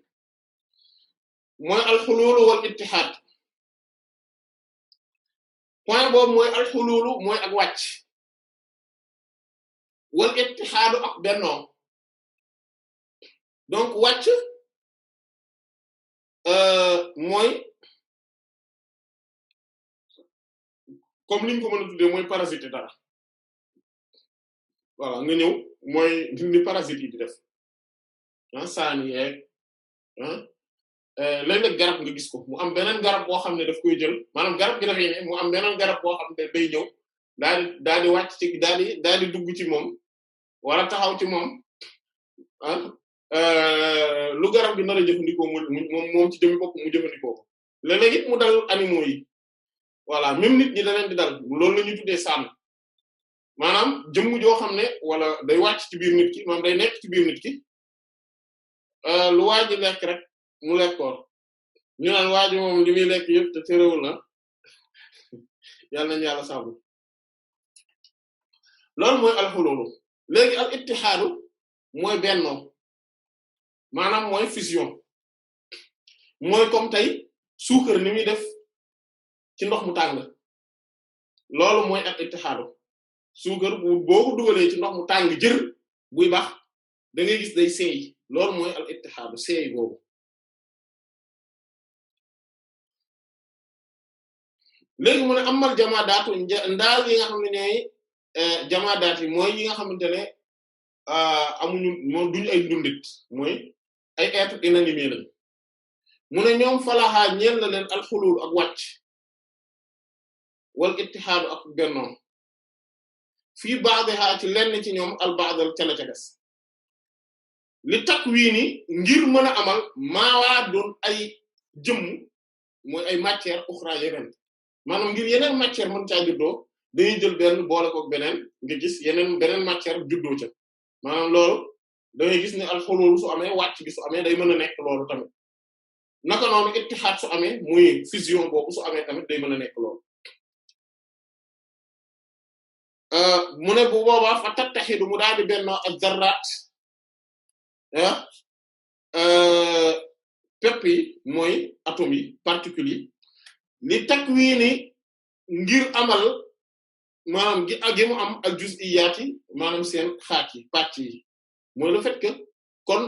mooy alxuluulu wal ittihaad point boobu mooy alxuluulu mooy ak wàcc wal ittihaadu ak bennoo donc wàcc mooy comme liñ ko mën a tuddee mooy parasite dara voilà nga ñëw mooy ni parasite yi di def saani yeeg léeg-léeg garab nga gis ko mu am beneen garab boo xam ne daf koy jël maanaam garab gi dafay ne mu am beneen garab boo xam ne day ñëw daal di wàcc ci daal di dugg ci moom wala taxaw ci moom lu garab gi nar a jëfandikoo moom ci jëmmi bopp mu jëfandikoo ko léeg-léeg it mu dal animaux yi voilà même nit ñi da leen di dal loolu la ñuy tuddee sànn maanaam jëmm joo xam ne wala day wàcc ci biir nit ki maanaam day nekk ci biir nit ki lu waaj a lekk rek mu lekkoor ñu naan waaj moom li muy lekk yëpp te terewul na yàlla nañu yàlla saabu loolu mooy alxululu léegi al ittihaadu mooy bennoo maanaam mooy fusion mooy comme tey suukar ni muy def ci ndox mu tàng loolu mooy al ittihaadu suukar boo ko dugalee ci ndox mu tàng jër buy baax da ngay gis day seey loolu mooy al ittihaadu seey boobu léegi mu ne amal jamaadaatu ndaal yi nga xam ne ñooy jamaadaat yi mooy yi nga xamante ne amuñu moom duñu ay dundit mooy ay être inanimé lañ mu ne ñoom falaxaa ñeel na leen alxulul ak wàcc wal ittihaadu ak bennoom fii ba'dha ci lenn ci ñoom al ba'dal ca la ca des li takwiini ngir mën a amal maawaa doon ay jëmm mooy ay matière uxra yeneen maanaam ngir yeneen matière mën caa juddoo dañuy jël benn boole ko beneen nga gis beneen matière juddoo ca maanaam loolu da ngay gis ne alxulul su amee wàcc gi su amee day mën a nekk loolu tamit naka noonu ittihaad su amee muy fusion boobu su amee tamit day mën a nekk loolu mu ne bu boobaa fa tattaxidu mu daal di bennoo ak zarraat pepp yi mooy atomes yi particules yi li takwini ngir amal maanaam gi mu am ak juz'iyaat yi maanaam seen xaaj yi pàcc yi mooy le fait que kon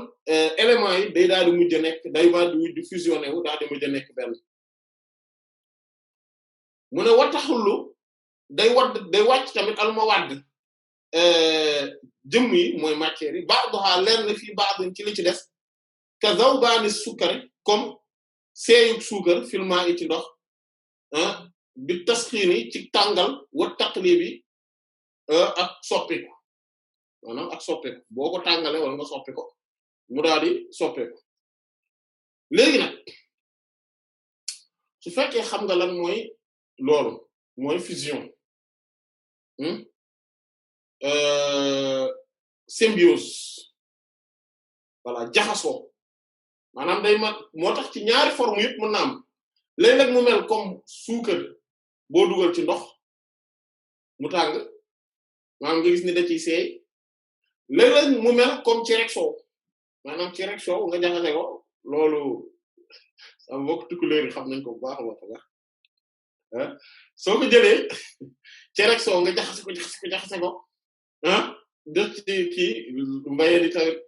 éléments yi day daal di mujj a nekk day daal di mujj fusionné wu daal di mujj a nekk benn mu ne wataxullu day wàcc tamit almawadd jëmm yi mooy matière yi ba'daha lenn fii ba'din ci li ci des ka zawbani sukkari comme seeyug suukar filma yi ci ndox bi tasxiini ci tàngal wa taqlibi ak soppiku maanaam ak soppeeku boo ko tàngalee wala nga soppi ko mu daal di soppeeku léegi nag su fekkee xam nga lan mooy loolu mooy fusion symbiose voilà jaxasoo maanaam day moo tax ci ñaari forme yëpp mën na am léeg-léeg mu mel comme suukar boo dugal ci ndox mu tàng maanaam nga gis ni da ciy seey léeg-léeg mu mel comme ci rek soow maanaam ci rek soow nga jaxase ko loolu sama mbokk tukkuleer yi xam nañ ko bu baax a baax soo ko jëlee ci rek soow nga jaxase ko def ci kii mbayee di tamit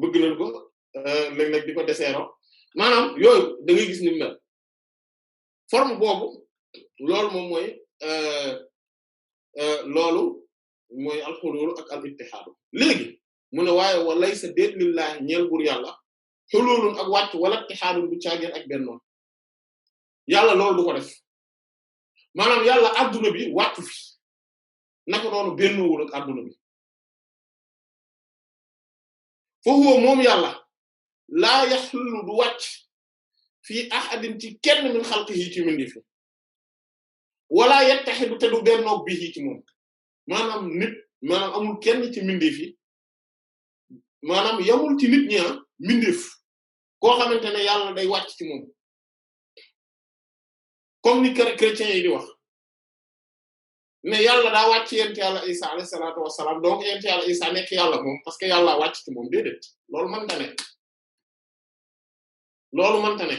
bëgg nañ ko léeg-léeg di ko deseero maanaam yooyu da ngay gis ni mu mel forme boobu loolu moom mooy loolu mooy alxulul ak al ittihaad léegi mu ne waaye walay sa déet lillahi ñeel bur yàlla xululun ak wàcc wala ittihaadun bu caageen ak bennoon yàlla loolu du ko def maanaam yàlla adduna bi wàccu fi naka noonu bennoowul ak adduna bi foofu moom yàlla laa yaxlulu du wàcc fii ahadin ci kenn min xalqihi ci mindi fi wala yattaxidu te du bennoog bi ci moom maanaam nit maanaam amul kenn ci mindeef yi maanaam yamul ci nit ñi mindeef koo xamante ne yàlla day wàcc ci moom comme ni chrétiens yi di wax mais yàlla daa wàcc yent yàlla Isa alayhi salaatu wassalaam donc yent yàlla Isa nekk yàlla moom parce que yàlla wàcc ci moom déedéet loolu mënta ne loolu mënta ne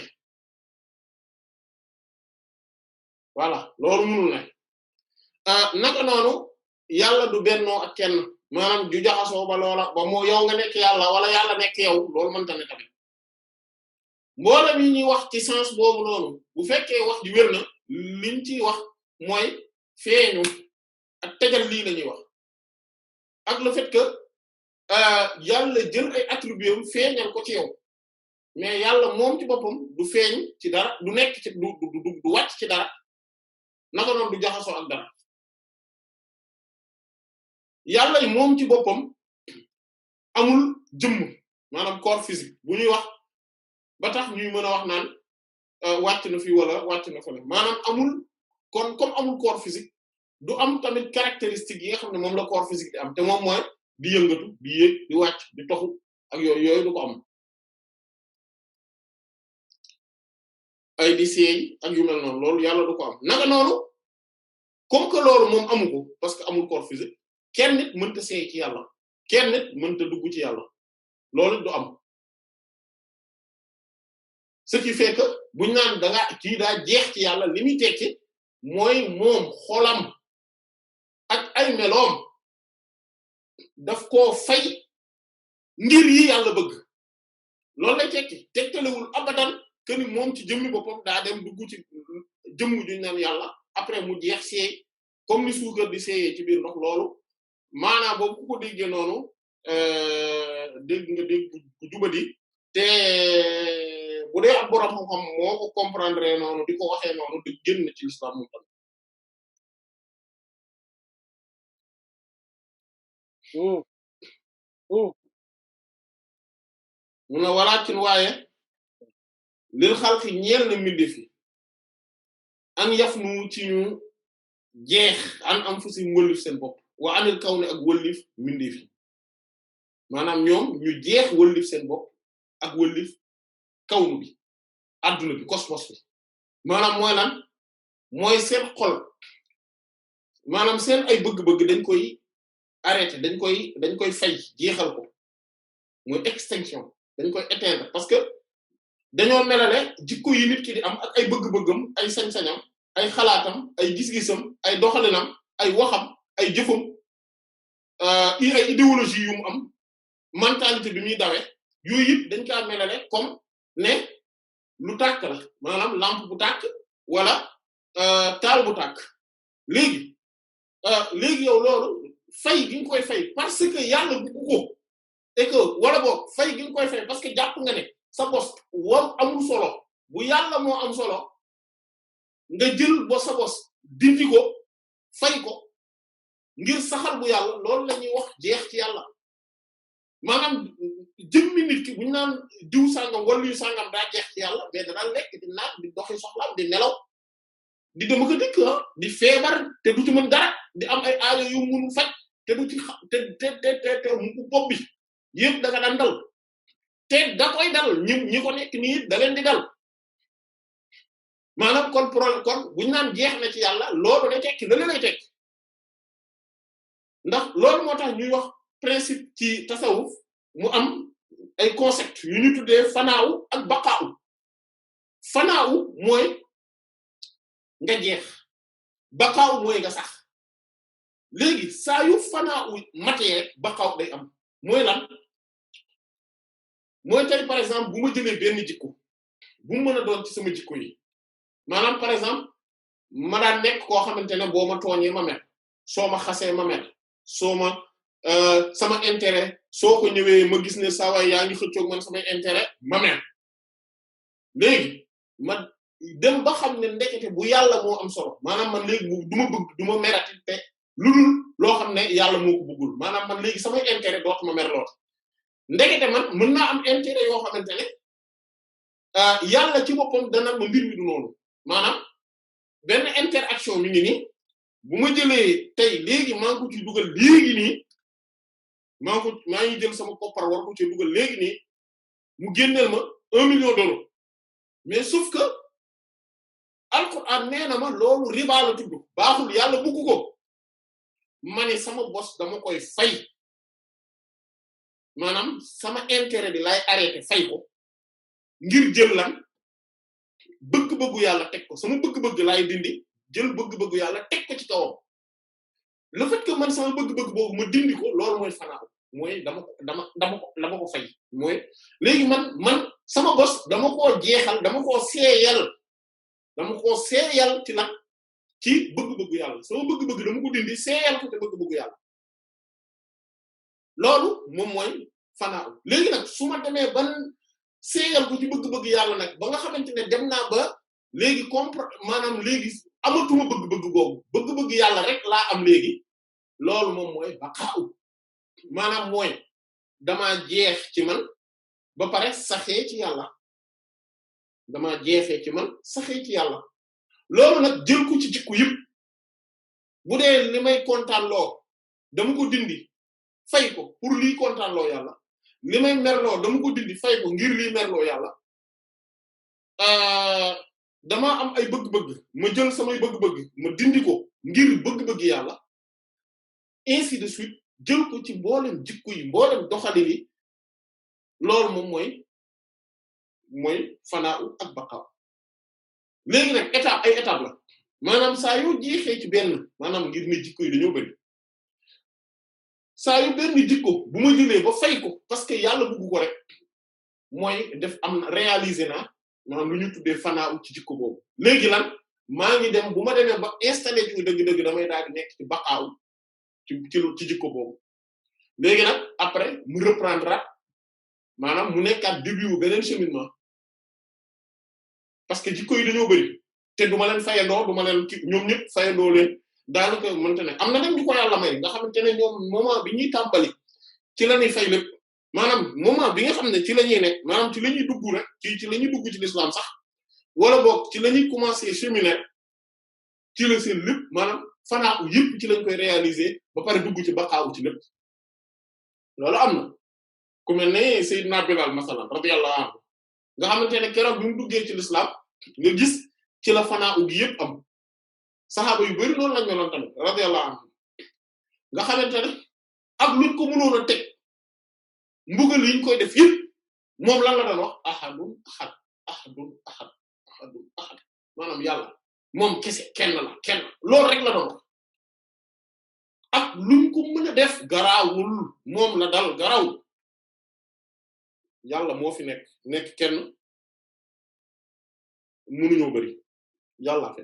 voilà loolu mënul ne naka noonu yàlla du bennoo ak kenn maanaam ju jaxasoo ba loola ba moo yow nga nekk yàlla wala yàlla nekk yow loolu mënta ne tamit mboolem yi ñuy wax ci sens boobu noonu bu fekkee wax ji wér na liñ ciy wax mooy feeñu ak tegal lii la ñuy wax ak le fait que yàlla jël ay attributs feeñal ko ci yow mais yàlla moom ci boppam du feeñ ci dara du nekk ci du wàcc ci dara naka noonu du jaxasoo ak dara yàlla yi moom ci boppam amul jëmm maanaam corps physique bu ñuy wax ba tax ñuy mën a wax naan wàcc na fi wala wàcc na fa la maanaam amul kon comme amul corps physique du am tamit caractéristique yi nga xam ne moom la corps physique di am te moom mooy di yëngatu di yéeg di wàcc di toxu ak yooyu du ko am ay di seey ak yu mel noonu loolu yàlla du ko am naka noonu comme que loolu moom amu ko parce que amul corps physique kenn nit mënta seey ci yàlla kenn nit mënta dugg ci yàlla loolu du am ce qui fait que buñ naan da nga kii daa jeex ci yàlla li muy tekki mooy moom xolam ak ay meloom daf koo fay ngir yi yàlla bëgg loolu lay tekki tegtalewul abadan que ni moom ci jëmmi boppam daa dem dugg ci jëmm juñ naan yàlla après mu jeex seey comme ni suukar di seeyee ci biir ndox loolu maanaam boobu ku ko déggee noonu dégg nga dégg bu jubadi te bu dee ak borom xam-xam moo ko comprendre noonu di ko waxee noonu di génn ci l'islam mu tam mu ne walaakin waaye lil xalqi ñeel na mbindeef yi an yaf nu ci ñu jeex an am fu si wëllif seen bopp wa anil kaw ne ak wëllif mbindeef yi maanaam ñoom ñu jeex wëllif seen bopp ak wëllif kawnu bi adduna bi cosmos bi maanaam mooy lan mooy seen xol maanaam seen ay bëgg-bëgg dañ koy arrêter dañ koy fay jeexal ko mooy extinction dañ koy éteindre parce que dañoo melale jikko yi nit ki di am ak ay bëgg-bëggam ay sañ-sañam ay xalaatam ay gis-gisam ay doxalinam ay waxam ay jëfam ay idéologie yu mu am mentalité bi muy dawe yooyu yëpp dañ kaa melale comme ne lu tàkk la maanaam lampe bu tàkk wala taal bu tàkk léegi yow loolu fay gi nga koy fay parce que yàlla bu ko et que wala boog fay gi nga koy fay parce que jàpp nga ne sa bos war amul solo bu yàlla moo am solo nga jël ba sa bos dindi ko fay ko ngir saxal bu yàlla loolu la ñuy wax jeex ci yàlla maanaam jëmmi nit ki bu ñu naan diw sangam wala yu sangam daa jeex ci yàlla mais dana lekk di naan di doxi soxlaam di nelaw di dem ko dikk di feebar te du ci mën dara di am ay aajo yu mënul faj te du ci te mu bopp bi yëpp da nga daan dal te da koy dal ñi ko nekk nii da leen di dal maanaam kon bu ñu naan jeex na ci yàlla loolu lay tekki la lay tekki ndax loolu moo tax ñuy wax principe ci tasawuf mu am ay concept yu ñu tuddee fanaaw ak baqaaw fanaaw mooy nga jeex baqaaw mooy nga sax léegi saa yu fanaaw matee baqaaw day am mooy lan mooy tey par exemple bu ma jëlee benn jikko bu mu mën a doon ci sama jikko yi maanaam par exemple ma daan nekk koo xamante ne boo ma tooñee ma mer soo ma xasee ma mer soo ma sama intérêt soo ko ñëwee ma gis ne saa waay yaa ngi xëccoog man samay intérêt ma mer léegi ma dem ba xam ne ndekete bu yàlla moo am solo maanaam man léegi du ma bëgg du ma merati te lu dul loo xam ne yàlla moo ko bëggul maanaam man léegi samay intérêt dootuma mer lool ndekete man mën naa am intérêt yoo xamante ne yàlla ci boppam dana ma mbir mi du noonu maanaam benn interaction mi ngi nii bu ma jëlee tey léegi maa ngi ko ci dugal léegi nii maa ngi jël sama koppar war ko ci dugal léegi nii mu génneel ma 1 million d'euros mais sauf que alquran nee na ma loolu riba la tudd baaxul yàlla bëgg ko ma ne sama bos dama koy fay maanaam sama intérêt bi lay arrêté fay ko ngir jël lan bëgg-bëggu yàlla teg ko sama bëgg-bëgg laay dindi jël bëgg-bëggu yàlla teg ko ci kawam le fait que man sama bëgg-bëgg boobu ma dindi ko loolu mooy fanaaw mooy dama ko fay mooy léegi man sama bos dama koo jeexal dama koo seeyal ci nag ci bëgg-bëggu yàlla sama bëgg-bëgg dama ko dindi seeyal ko te bëgg-bëggu yàlla loolu moom mooy fanaaw léegi nag su ma demee ban seeyal ko ci bëgg-bëgg yàlla nag ba nga xamante ne dem naa ba léegi maanaam léegi amatuma bëgg-bëgg boobu bëgg-bëgg yàlla rek laa am léegi loolu moom mooy baqaaw maanaam mooy damaa jeex ci man ba pare saxee ci yàlla damaa jeexee ci man saxee ci yàlla loolu nag jël ko ci jikko yëpp bu dee li may kontaan loo dama ko dindi fay ko pour lii kontaan loo yàlla li may merloo dama ko dindi fay ko ngir lii merloo yàlla dama am ay bëgg-bëgg ma jël samay bëgg-bëgg ma dindi ko ngir bëgg-bëgg yàlla ainsi de suite jël ko ci mboolem jikko yi mboolem doxalin yi loolu moom mooy fanaaw ak baqaaw léegi nag ay étape la maanaam saa yoo jeexee ci benn maanaam ngir ne jikko yi dañoo bari saa yu benn jikko bu ma jëlee ba fay ko parce que yàlla bëgg ko rek mooy def am na réaliser naa maanaam lu ñu tuddee fanaaw ci jikko boobu léegi lan maa ngi dem bu ma demee ba installé ci dëgg-dëgg damay daal di nekk ci baqaaw ci jikko boobu léegi nag après mu reprendre maanaam mu nekkaat début wu beneen cheminement parce que jikko yi dañoo bari te duma leen fayandoo duma leen ñoom ñëpp fayandoo leen daanaka mënta ne am na nag ñu ko yàlla may nga xamante ne ñoom moment bi ñuy tàmbali ci la ñuy fay lépp maanaam moment bi nga xam ne ci la ñuy nekk maanaam ci la ñuy dugg rek ci la ñuy dugg ci l'islam sax wala boog ci la ñuy commencer cheminer ci la seen lépp maanaam fanaaku yëpp ci lañ koy réaliser ba pare dugg ci baqaawu ci lépp loolu am na ku mel ne Seydina Bilal masalan radiyallahu anhu nga xamante ne keroog bi mu duggee ci l'islam nga gis ci la fanaaku gi yëpp am saxaaba yu bari noonu lañ meloon tamit radiyallahu anhu nga xamante ne ak luñ ko mënoon a teg mbugal yi ñu koy def yëpp moom lan la doon wax ahadun ahad ahadun ahad maanaam yàlla moom kese kenn loolu rek la doon wax ak luñ ko mën a def garaawul moom la dal garaawul yàlla moo fi nekk kenn mënuñoo bari yàlla fi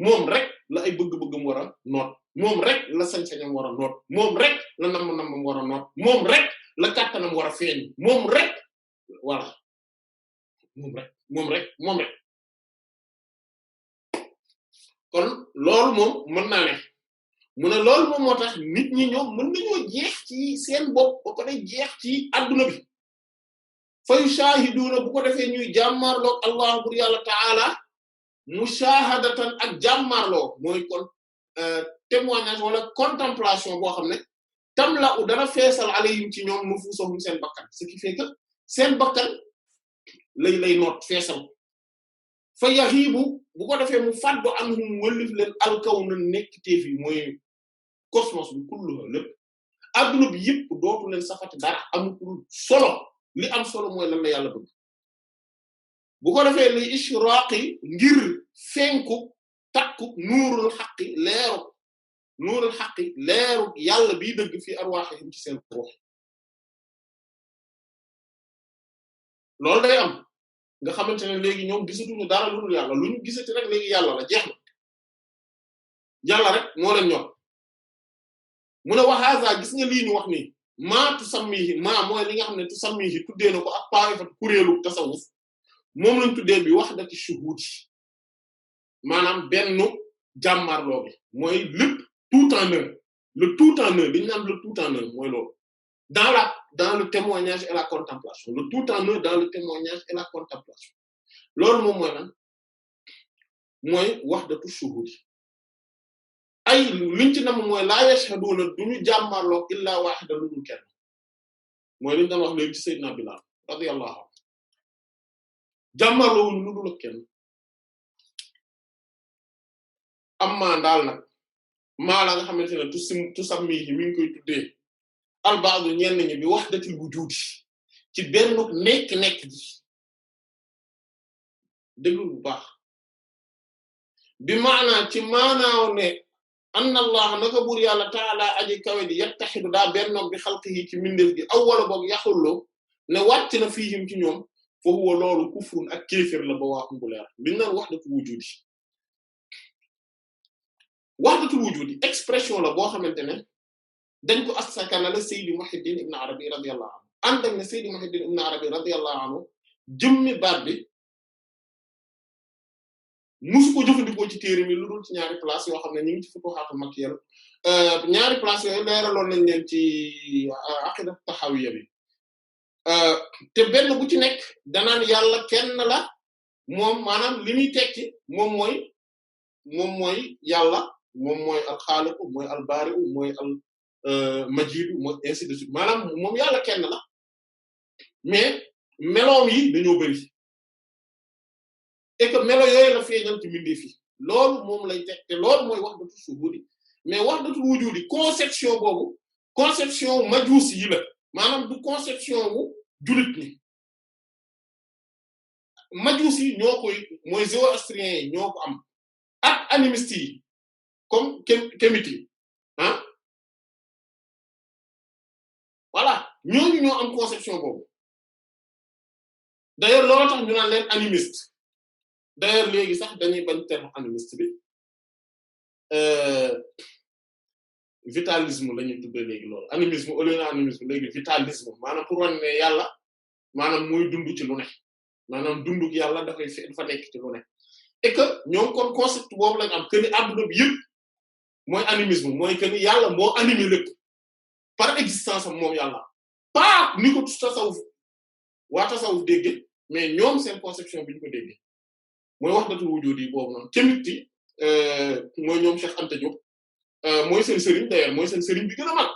moom rek la ay bëgg-bëggam war a noot moom rek la sañ-sañam war a noot moom rek la namm-nammam war a noot moom rek la kàttanam war a feeñ moom rek voilà moom rek kon loolu moom mën naa ne mu ne loolu moom moo tax nit ñi ñoom mën nañoo jeex ci seen bopp ba pare jeex ci adduna bi fa yushahiduna bu ko defee ñuy jàmmarloo Allah bur yàlla ta'ala mushahadatan ak jàmmarloo mooy kon témoignage wala contemplation boo xam ne tam la u dana feesal alayhim ci ñoom nufusuhum seen bakkan ce qui fait que seen bakkan lay noot feesal fa yahibu bu ko defee mu faddu anhum wëllif leen alkawna nekk teef yi mooy cosmos bi kullu lépp adduna bi yëpp dootu leen safati dara amatul solo li am solo mooy lan la yàlla bëgg bu ko defee li ishraqi ngir fenku takku nuurul xaqi leeru yàlla biy dëgg fi arwaahihim ci seen ruux loolu day am nga xamante ne léegi ñoom gisatuñu dara lu dul yàlla lu ñu gisati rek léegi yàlla la jeex na yàlla rek moo leen ñor mu ne wa haza gis nga lii ñu wax nii maa tusammihi maa mooy li nga xam ne tusammihi tuddee na ko ak paayifat kuréelu tasawuf moom lañ tuddee bi wahdati shuhud maanaam benn jàmmarloo bi mooy lépp tout en un le tout en un dañu naan le tout en un mooy loolu dans le témoignage et la contemplation le tout en un dans le témoignage et la contemplation loolu moom mooy lan mooy wahdatu shuhud ay liñ ci nam mooy laa yashhaduna duñu jàmmarloo illaa waahida lu dul kenn mooy liñ doon wax léegi ci Seydina Bilal radiyallahu anhu jàmmarloo wuñu lu dul kenn amma daal nag maa la nga xamante ne tu sammihi mi ngi koy tuddee albaadu ñenn ñi bi wahdatil wujudi ci benn nekk ji déglu bu baax bi maanaa ci maanaaw ne anna allah naka buur yàlla taala aji kawe di yattaxidu daa bennoog bi xalqihi ci mbindeef gi awwala boog yaxulloo ne wàcc na fiihim ci ñoom fa huwa loolu kufrun ak kéefër la ba waaxum bu leer li naan wahdatul wujudi wahdatul wujudi expression la boo xamante ne dañ ko asakana la Seydi Muhyiddin Ibn Arabi radiyallahu anhu ànd ak ne Seydi Muhyiddin Ibn Arabi radiyallahu anhu jëmmi baat bi musu ko jëfandikoo ci téere mi lu dul ci ñaari place yoo xam ne ñu ngi ci Futuhatul Makkiyya ñaari place yooyu leeraloon nañ leen ci aqida tahawiyya bi te benn bu ci nekk danaan yàlla kenn la moom maanaam li muy tekki moom mooy yàlla moom mooy al-Xaaliq mooy al-Baari mooy al-Majiid mooy ainsi de suite maanaam moom yàlla kenn la mais meloom yi dañoo bari et que melo yooyu la feeñal ci mbindeef yi loolu moom lay teg te loolu mooy wahdatu shuhudi mais wahdatu wujudi conception boobu conception majusi yi la maanaam du conception wu jullit ni majusi yi ñoo koy mooy zoroastriens yi ñoo ko am ak animistes yi comme kémite yi ah voilà ñooñu ñoo am conception boobu d'ailleurs loolu tax ñu naan leen animiste d'ailleurs léegi sax dañuy bañ terme animiste bi vitalisme la ñuy tuddee léegi loolu animisme au lieu de animisme léegi vitalisme maanaam pour wane ne yàlla maanaam muy dund ci lu ne maanaam dunduk yàlla dafa nekk ci lu ne et que ñoom kon concept boobu lañ am que ni adduna bi yëpp mooy animisme mooy que ni yàlla moo animé lépp par existence am moom yàlla pas ni ko waa tasawuf dégg mais ñoom seen conception bi ñu ko déggee mooy wahdatul wujudi yi boobu noonu kémit yi mooy ñoom Cheikh Anta Diop mooy seen sëriñ d'ailleurs mooy seen sëriñ bi gën a mag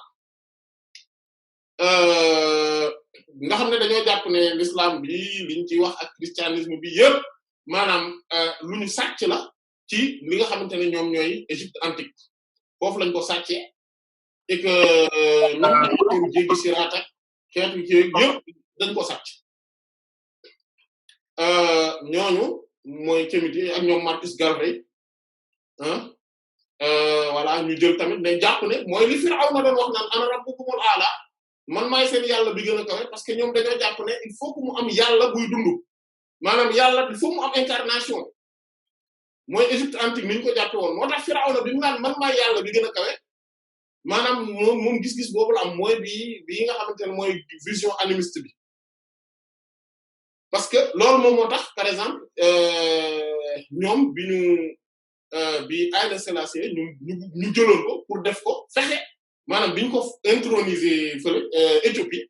nga xam ne dañoo jàpp ne l'islam bi liñ ci wax ak christianisme bi yëpp maanaam lu ñu sàcc la ci li nga xamante ne ñoom ñooy Égypte antique foofu lañ ko sàccee et que même dañoo jéggi siraat ak xeetu yëpp dañ ko sàcc ñooñu mooy kémiti ak ñoom Marcus Garvey voilà ñu jël tamit ne jàpp ne mooy li Firawna doon wax naan ana rabbukumul a'la man maay seen yàlla bi gën a kawe parce que ñoom dañoo jàpp ne il faut que mu am yàlla buy dund maanaam yàlla il faut mu am incarnation mooy Égypte antique ni ñu ko jàppe woon moo tax Firawna bi mu naan man maay yàlla bi gën a kawe maanaam moom gis-gis boobu la am mooy bii nga xamante ne mooy vision animiste bi parce que loolu moom moo tax par exemple ñoom bi Haïlé Sélassié ñu jëloon ko pour def ko fexe maanaam bi ñu ko introniser fële Éthiopie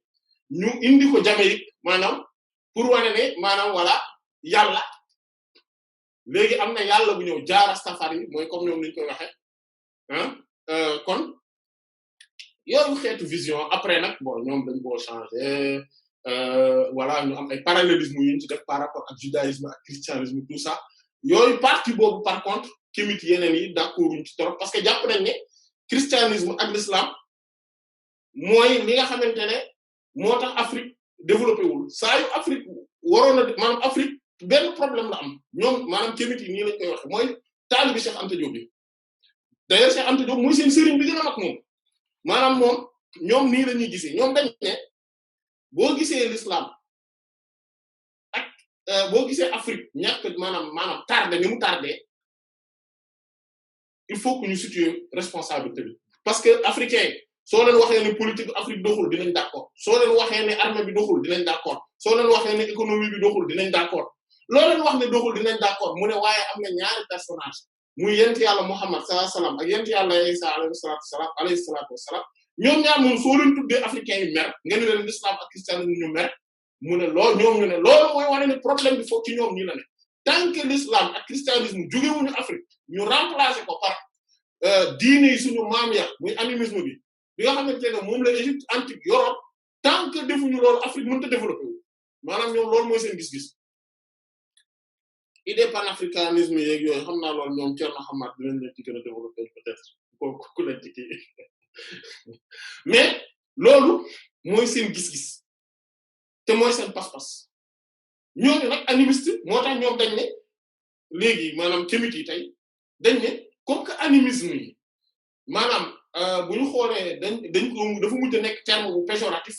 ñu indi ko Jamaïque maanaam pour wane ne maanaam voilà yàlla léegi am na yàlla bu ñëw Jah Rastafari mooy comme ñoom niñ koy waxe kon yooyu xeetu vision après nag bon ñoom dañ koo changer voilà ñu am ay parallélisme yu ñu ci def par rapport ak judaïsme ak christianisme tout ça yooyu partie boobu par contre kémit yeneen yi d'accord uñ ci trop parce que jàpp nañ ne christianisme ak l'islam mooy li nga xamante ne moo tax Afrique développé wul saa yu Afrique waroon na maanaam Afrique benn problème la am ñoom maanaam kémit yi nii lañ koy waxe mooy taalibi Cheikh Anta Diop bi d'ailleurs Cheikh Anta Diop mooy seen sëriñ bi gën a mag moom maanaam moom ñoom nii la ñuy gisee ñoom dañ ne boo gisee l'islam ak boo gisee Afrique ñàkk maanaam tardé ni mu tardé il faut que ñu situer responsabilité bi parce que africain soo leen waxee ne politique Afrique doxul dinañ d'accord soo leen waxee ne armée bi doxul dinañ d'accord soo leen waxee ne économie bi doxul dinañ d'accord loo leen wax ne doxul dinañ d'accord mu ne waaye am na ñaari personnage muy yent yàlla Muhammad sallallahu alayhi wasallam ak yent yàlla Isa alayhi salatu wassalam ñoom ñaar moom soo leen tuddee africain yi mer nga ne leen l'islam ak christianisme ñu mer mu ne loolu ñoom ñu ne loolu mooy wane ne problème bi foofu ci ñoom ñi la ne tant que l'islam ak christianisme jógewuñu Afrique ñu remplacer ko par diine yi suñu maam ya muy animisme bi nga xamante ne moom la Égypte antique yoroon tant que defuñu loolu Afrique mënut a développer wu maanaam ñoom loolu mooy seen gis-gis idée panafricanisme yeeg yooyu xam naa loolu ñoom Thierno Hamad dinañ leen ci gën a développer peut-être ku leen ci kii mais loolu mooy seen gis-gis te mooy seen pas-pas ñooñu nag animiste moo tax ñoom dañ ne léegi maanaam kémit yi tey dañ ne comme que animisme yi maanaam bu ñu xoolee dañ ko dafa mujj a nekk terme bu péjoratif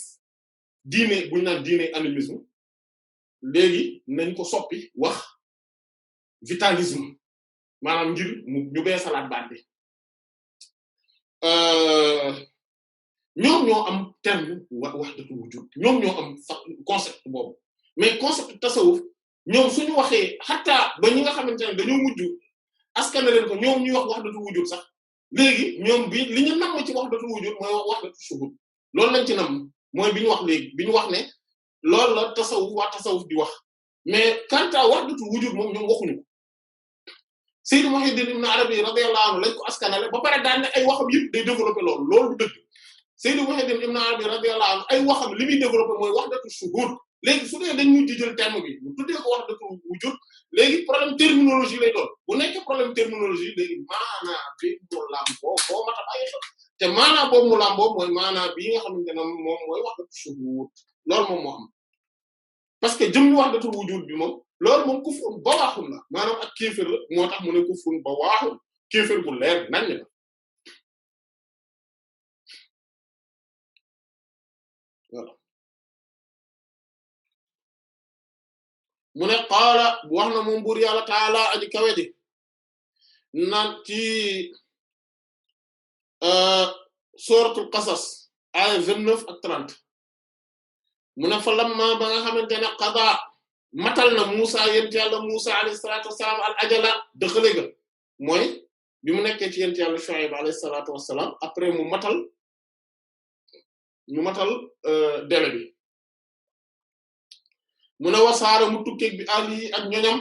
diine bu ñu naan diine animisme léegi nañ ko soppi wax vitalisme maanaam ngir ñu beesalaat baat bi ñoom ñoo am terme wahdatul wujud ñoom ñoo am concept boobu mais concept tasawuf ñoom suñu waxee xataa ba ñi nga xamante ne dañoo mujj askan leen ko ñoom ñuy wax wahdatul wujud sax léegi ñoom bi li ñu namm ci wahdatul wujud mooy wahdatul shuhud loolu lañ ci namm mooy bi ñu wax léegi bi ñu wax ne loolu la tasawuf waa tasawuf di wax mais quant à wahdatul wujud moom ñoom waxuñu ko Sayyid Muhyiddin Ibn Arabi radiyallahu anhu lañ ko askanale ba pare daan ne ay waxam yëpp day développer loolu du dëgg Sayyid Muhyiddin Ibn Arabi radiyallahu anhu ay waxam li muy développer mooy wahdatul shuhud léegi su dee dañ mujj jël terme bi ñu tuddee ko wahdatul wujud léegi problème terminologie lay doon bu nekk problème terminologie léegi maanaa bi mu làmboo boo ma tax ay xel te maanaa boobu mu làmboo mooy maanaa bii nga xamante ne moom mooy wahdatul shuhud loolu moom moo am parce que jëm wahdatul wujud bi moom loolu moom kufrun bawaaxul la maanaam ak kéefër la moo tax mu ne kufrun bawaaxul kéefër bu leer nañ la voilà mu ne qaala wax na moom buur yàlla taala aji kawe ji naan ci suratul qasas aya 29 ak 30 mu ne fa lamma ba nga xamante ne qada matal na Musa yent yàlla Musa alayhi salatu wassalam al ajala dëxale ga mooy bi mu nekkee ci yent yàlla Shuayb alayhi salatu wassalam après mu matal délai bi mu ne wasaara mu tukkeeg bi àll yi ak ñoñam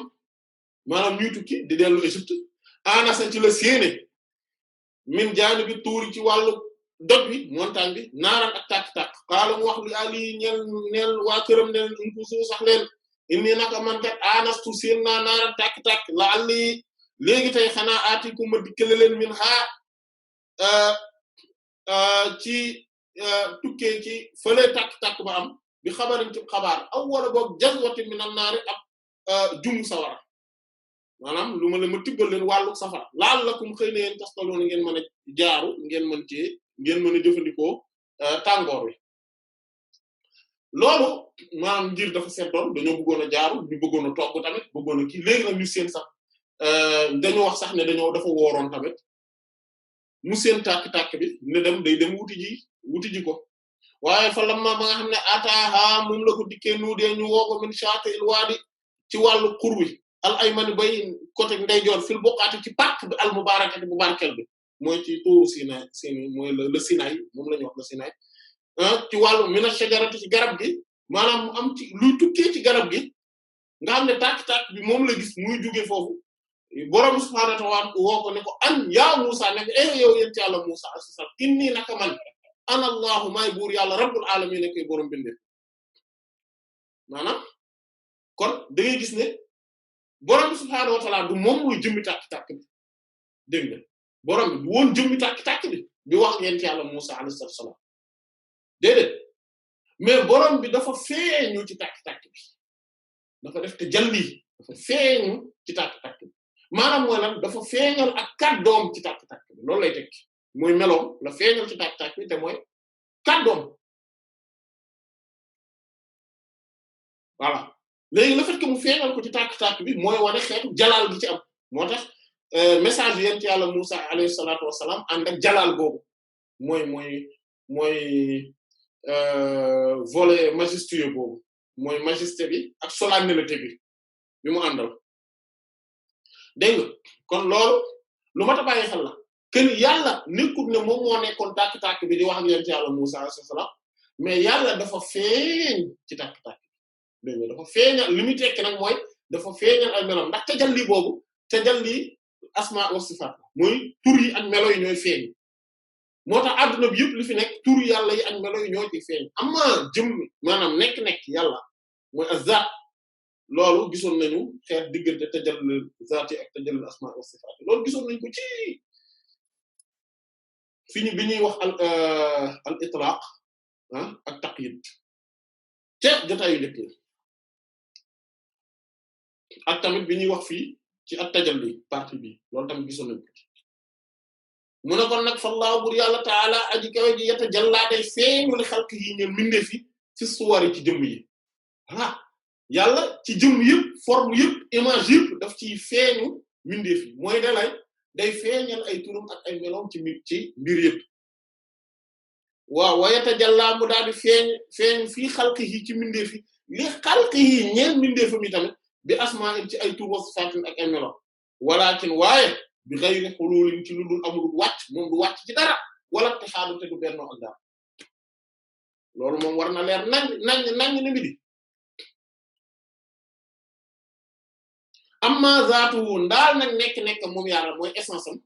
maanaam ñuy tukki di dellu Égypte anasa ci la séene min jaani bi tuuri ci wàllu doj bi montagne bi naaran ak tàkk-tàkk xaala mu wax li àll yi ñeel waa këram ne leen umpusu sax leen inni naka man kat anastu seen naa naaran tàkk-tàkk la àll yi léegi tey xanaa aatiku ma dikkale leen min xaa ci tukkee ci fële tàkk-tàkk ba am bi xabarin ci xabaar aw wala boog jazwatin minan naari ab jumu sawara maanaam lu ma la ma tibbal leen wàllu safara la'allakum xëy na yéen tastaluna ngeen mën a jaaru ngeen mën a jëfandikoo tàngoor wi loolu maanaam ngir dafa seddoon dañoo bëggoon a jaaru ñu bëggoon a togg tamit bëggoon a kii léegi nag ñu seen sax dañoo wax sax ne dafa wooroon tamit mu seen tàkk-tàkk bi ne day dem wuti ji ko waaye fa lamma ba nga xam ne ataaha moom la ko dikkee nuudee ñu woo ko min shaatil waadi ci wàllu xur wi al aymani bay côté ndeyjoor fil buqaati ci pàkk bi al mubaarakati bu barkel bi mooy ci tuuru Sinaay mooy le Sinaay moom la ñuy wax le Sinaay ci wàllu mina shajarati ci garab gi maanaam mu am ci luy tukkee ci garab gi nga xam ne tàkk-tàkk bi moom la gis muy jóge foofu borom subhaanahu wa ta'aala woo ko ne ko an yaa Muusaa ne ko yow yent yàlla Muusaa alayhi salaam inni naka man ana Allahu maay buur yàlla rabbul aalamiin koy borom bindee maanaam kon da ngay gis ne borom subhaanahu wa ta'aala du moom muy jëmmi tàkk-tàkk bi dégg nga borom bi du woon jëmmi tàkk-tàkk bi wax yent yàlla Muusaa alayhi salaam déedéet mais borom bi dafa feeñu ci tàkk-tàkk bi dafa def te jalli dafa feeñu ci tàkk-tàkk bi maanaam mooy lan dafa feeñal ak kàddoom ci tàkk-tàkk bi loolu lay tekki mooy meloom la feeñal ci tàkk-tàkk bi te mooy kàddoom voilà léegi le fait que mu feeñal ko ci tàkk-tàkk bi mooy wane xeetu jalaal gi ci am moo tax message yent yàlla Musa alayhi salaatu wassalaam ànd ak jalaal boobu mooy volet majestueux boobu mooy majesté bi ak solennité bi mu àndal dégg nga kon loolu lu mat a bàyyi xel la ken yàlla nekkul ne moom moo nekkoon tàkk-tàkk bi di wax ak yent yàlla Musa alayhi salaam mais yàlla dafa feeñ ci tàkk-tàkk dégg nga dafa feeñal li muy tekki nag mooy dafa feeñal ay meloom ndax tajalli boobu tajalli asma wa sifaat mooy tur yi ak melo yi ñooy feeñ moo tax adduna bi yëpp li fi nekk tur yàlla yi ak melo yi ñoo ci feeñ amma jëm maanaam nekk yàlla mooy azzaat loolu gisoon nañu xeet diggante tajalli zaati ak tajalli asma wa sifaat loolu gisoon nañu ko ci bi ñuy wax al itlaq ak taqyid te jotaayu njëkk ak tamit bi ñuy wax fii ci at tajalli partie bi loolu tamit gisoon nañu ko mu ne kon nag fallaahu bur yàlla taala aji kawe ji yata jallaa day feeñu li xalq yi ñeen mbindeef yi ci suwari ci jëmm yi yàlla ci jëmm yëpp forme yëpp image yëpp daf ciy feeñu mbindeef yi mooy day feeñal ay turum ak ay meloom ci mbir yëpp waaw wayata jallaa mu daal di feeñ fii xalq yi ci mbindeef yi li xalq yi ñeen mbindeefam yi tamit bi asmaa ci ay tur wa sifaatin ak ay meloom walakin waaye bi ghayri hululin ci lu dul amul wàcc moom du wàcc ci dara wala te xaadu te du bennoo ak dara loolu moom war na leer nañ ni di amma zaatu ndaal nag nekk moom yàlla mooy essence am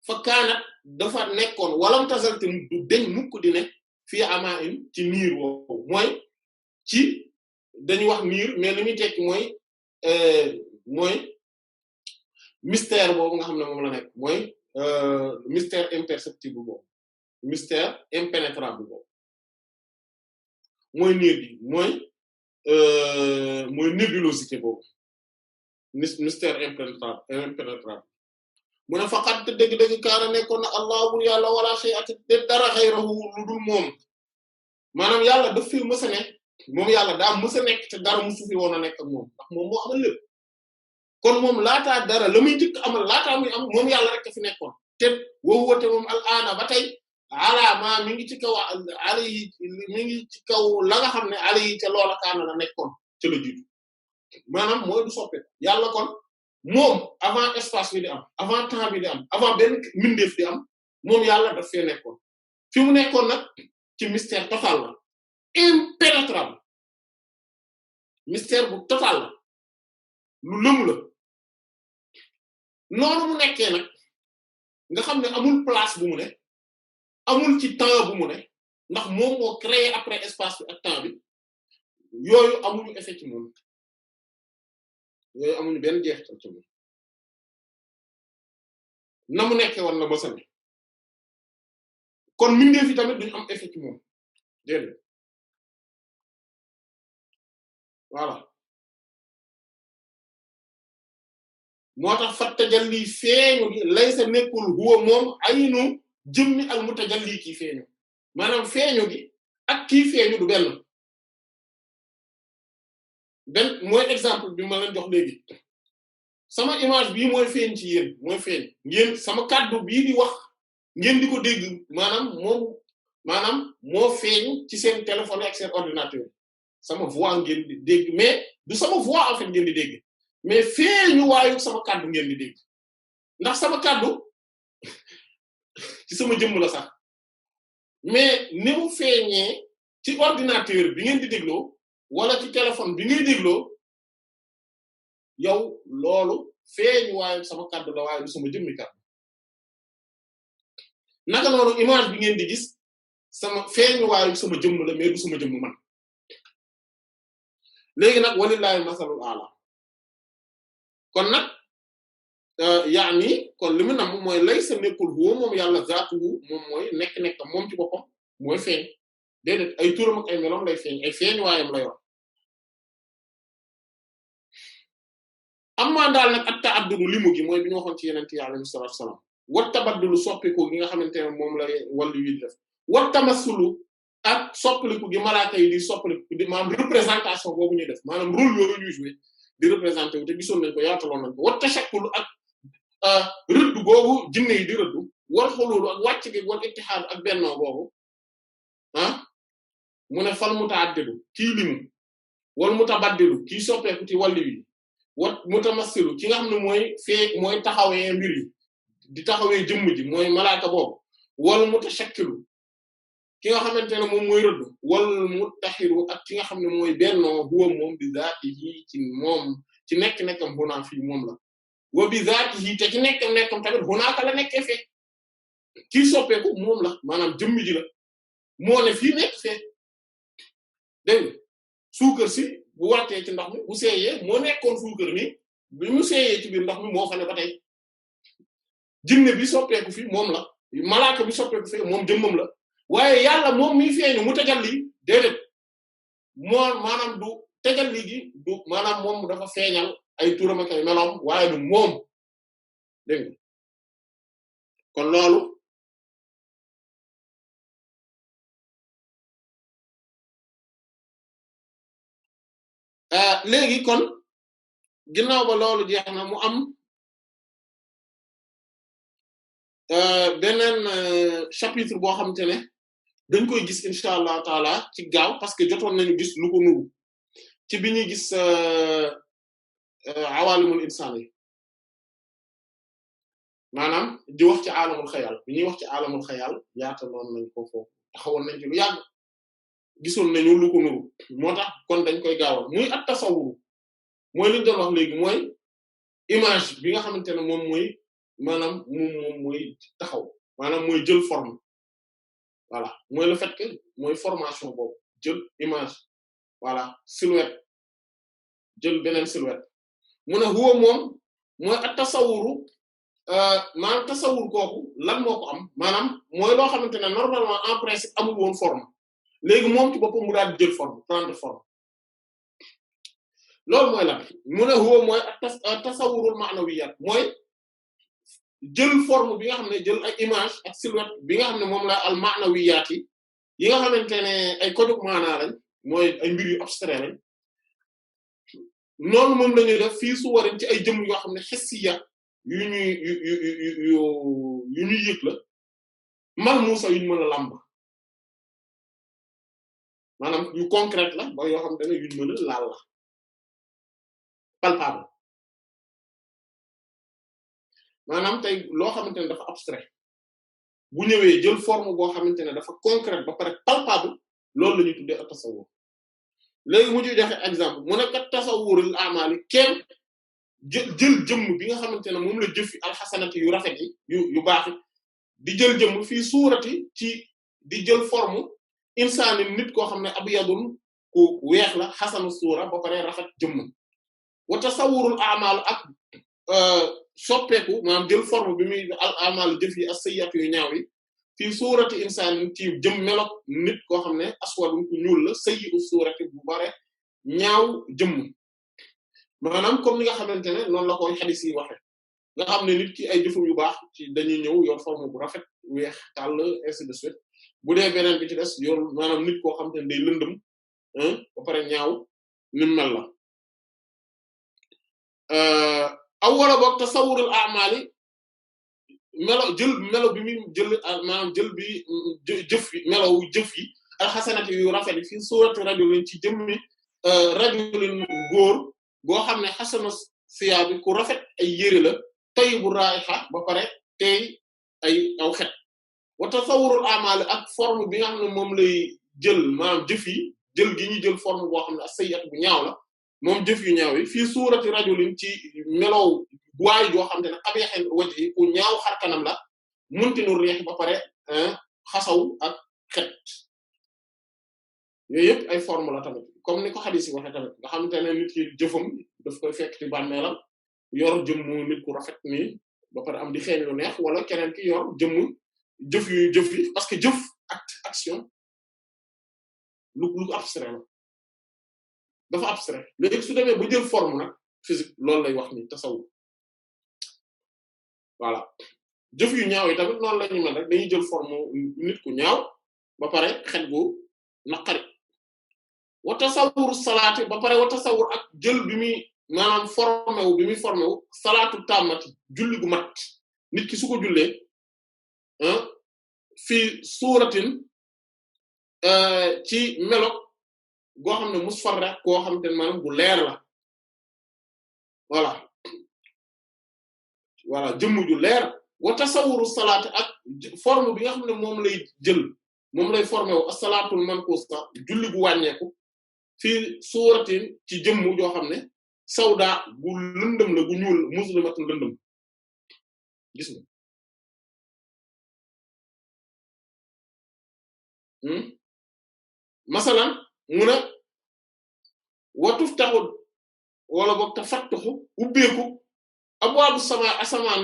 fa kaanat dafa nekkoon walam tasalte du deñ mukk di ne fii ama in ci niir woowu mooy ci dañuy wax niir mais li muy tekki mooy mystère boobu nga xam ne moom la nekk mooy mystère imperceptible boobu mystère impénétrable boobu mooy niir bi mooy nébulosité boobu mystère impénétrable mu ne faqat dëgg-dëgg kaana nekkoon na allah bur yàlla wala shay'a te dara xayrahu lu dul moom maanaam yàlla daf fi mës a nekk moom yàlla daa mës a nekk te dara musu fi woon a nekk ak moom ndax moom moo amal lépp kon moom laataa dara la muy njëkk amal laataa muy am moom yàlla rek a fi nekkoon te woo woote moom al aana ba tey alaamaa mi ngi ci kaw ala yi mi ngi ci kaw la nga xam ne ala yi te loola kaana la nekkoon ca la jiitu maanaam mooy du soppe yàlla kon moom avant espace bi di am avant temps bi di am avant benn mbindeef di am moom yàlla daf fee nekkoon fi mu nekkoon nag ci mystère total la impénétrable mystère bu total la lu lëmu la noonu mu nekkee nag nga xam ne amul place bu mu ne amul ci temps bu mu ne ndax moom moo créé après espace bi ak temps bi yooyu amuñu effet ci moom yooyu amuñu benn jeexital ci moom na mu nekkee woon la ba sane kon mbindeef yi tamit duñu am effet ci moom déedéet voilà moo tax fa tajalli feeñu gi laysa nekkul huwa moom aynu jëmmi al mutajalli kii feeñu maanaam feeñu gi ak kii feeñu du benn mooy exemple bi ma leen jox léegi sama image bii mooy feeñ ci yéen mooy feeñ ngeen sama kàddu bii di wax ngeen di ko dégg maanaam moo feeñ ci seen téléphone ak seen ordinateur sama voix ngeen di dégg mais du sama voix en fait ngeen di dégg mais feeñu waayu sama kàddu ngeen di dégg ndax sama kàddu ci sama jëmm la sax mais ni mu feeñee ci ordinateur bi ngeen di dégloo wala ci téléphone bi ngay dégloo yow loolu feeñu waayu sama kàddu la waaye du sama jëmmi kàddu naka noonu image bi ngeen di gis sama feeñu waayu sama jëmm la mais du sama jëmm man léegi nag walillahi masalul ala kon nag yaani kon li mu nam mooy lay sa nekkul huwa moom yàlla zaatuhu moom mooy nekk moom ci boppam mooy feeñ déedéet ay turam ak ay meloom lay feeñ ay feeñ waayam la yor amma daal nag at ta'addud limu gi mooy bi ñu waxoon ci yeneen yi alayhi salaatu wassalaam wat tabaddulu soppiku gi nga xamante ne moom la wàllu wi def wat tamassulu ak soppaliku gi malaaka yi di soppaliku di maanaam représentation boobu ñuy def maanaam rôle yooyu ñuy jouer di représenter wu te gisoon nañ ko yaataloon nañ ko wat tashakkulu ak rëdd boobu jinne yi di rëdd wal xululu ak wàcc gi wal ittihaad ak bennoo boobu mu ne fal mutaaddidu kii limu wal mutabaddilu kii soppeeku ci wàllu wi wat mutamassilu ki nga xam ne mooy taxawee mbir yi di taxawee jëmm ji mooy malaaka boobu wal mutashakkilu ki nga xamante ne moom mooy rëdd wal muttahiru ak ki nga xam ne mooy bennoo huwa moom bi zaatihi ci moom ci nekk-nekkam hunaa fii moom la wa bi zaatihi te ci nekkam tamit hunaaka la nekkee fee kii soppeeku moom la maanaam jëmm ji la moo ne fii nekk fee dégg nga suukar si bu wàccee ci ndox mi bu seeyee moo nekkoon suukar mi bi mu seeyee ci biir ndox mi moo fa ne ba tey jinne bi soppeeku fi moom la malaaka bi soppeeku fi moom jëmmam la waaye yàlla moom mi feeñu mu tajalli déedéet moo maanaam du tajalli gi du maanaam moom dafa feeñal ay turam ak ay meloom waaye du moom dégg nga kon loolu léegi kon ginnaaw ba loolu jeex na mu am beneen chapitre boo xamante ne dañ koy gis incha allah taala ci gaaw parce que jotoon nañu gis lu ko nuru ci bi ñuy gis awalimul insaan yi maanaam di wax ci alamul xayal bi ñuy wax ci alamul xayal yaataloon nañ ko foofu taxawoon nañ ci lu yàgg gisoon nañu lu ko nuru moo tax kon dañ koy gaawal muy at tasawuru mooy li ñu doon wax léegi mooy image bi nga xamante ne moom mooy maanaam moom mooy taxaw maanaam mooy jël forme voilà mooy le fait que mooy formation boobu jël image voilà silhouette jël beneen silhouette mu ne huwa moom mooy at tasawuru maanaam tasawur kooku lan moo ko am maanaam mooy loo xamante ne normalement en principe amul woon forme léegi moom ci boppam mu daal di jël forme prendre forme loolu mooy lan mu ne huwa mooy at tasawurul ma'nawiyat mooy jël forme bi nga xam ne jël ay image ak silhouette bi nga xam ne moom la al ma'nawiyat yi nga xamante ne ay kodug maanaa lañ mooy ay mbir yu abstrait lañ noonu moom lañuy def fii su warin ci ay jëm yoo xam ne hissiya yu ñuy yëg la mal muusa yuñ mën a làmb maanaam yu concrète la ba yoo xam ne yuñ mën a laal la palpable maanaam tey loo xamante ne dafa abstrait bu ñëwee jël forme boo xamante ne dafa concrète ba pare palpable loolu la ñuy tuddee ak tasawur léegi mu ci joxe exemple mu ne kat tasawurul a'mali kenn jël jëmm bi nga xamante ne moom la jëfi alxasanati yu rafet yi yu baax di jël jëmm fii suurati ci di jël forme insaani nit koo xam ne abyadun ku weex la xasanu suura ba pare rafet jëmm wa tasawurul a'mal ak soppeeku maanaam jël forme bi muy a'mal jëf yi as-sayyi'atu yu ñaaw yi fii suurati insaani ci jëm melok nit koo xam ne aswadun ku ñuul la sayyi'u suurati bu bare ñaaw jëmm maanaam comme ni nga xamante ne noonu la koy xadis yi waxe nga xam ne nit ki ay jëfum yu baax ci dañuy ñëw yor forme bu rafet weex tàll ainsi de suite bu dee beneen bi ci des yor maanaam nit koo xam te ne day lëndëm ba pare ñaaw ni mel la aw wala boog tasawurul a'mali melo bi muy jël maanaam jël bi jëf yi melow jëf yi alxasanati yu rafet yi fii suurati rajulin ci jëmmi rajulin góor goo xam ne xasana siyaa bi ku rafet ay yére la tayyibu raiha ba pare tey ay aw xet wa tasawurul a'mal ak forme bi nga xam ne moom lay jël maanaam jëf yi jël gi ñu jël forme boo xam ne as-sayyi'at bu ñaaw la moom jëf yu ñaaw yi fii suurati rajulin ci melow waay joo xam te ne qabihil wajhi ku ñaaw xar kanam la muntinu riix ba pare xasaw ak xet yooyu yëpp ay forme la tamit comme ni ko xadis yi waxee tamit nga xamante ne nit ki jëfam daf koy fekk ci bàmmeelam yor jëmmu nit ku rafet nii ba pare am di xeeñ lu neex wala keneen ki yor jëmmu jëf yi parce que jëf action lu abstrait la dafa abstrait léegi su demee ba jël forme nag physique loolu lay wax ni tasawuf voilà jëf yu ñaaw yi tamit noonu la ñu mel rek dañuy jël forme nit ku ñaaw ba pare xet gu naqari wa tasawur salaati ba pare wa tasawur ak jël bi muy maanaam formé wu salaatu tàmmati julli gu mat nit ki su ko jullee fii suuratin ci melo goo xam ne musfarra koo xam te ne maanaam bu leer la voilà jëmm ju leer wa tasawuru salaati ak forme bi nga xam ne moom lay jël moom lay formé wu as-salaatul manquusa julli gu wàññeeku fii suuratin ci jëmm joo xam ne sawda gu lëndëm la gu ñuul muslimatun lëndëm gis nga masalan mu ne watuf taxut wala boog te fattuxu ubbeeku abwaabu sama asamaan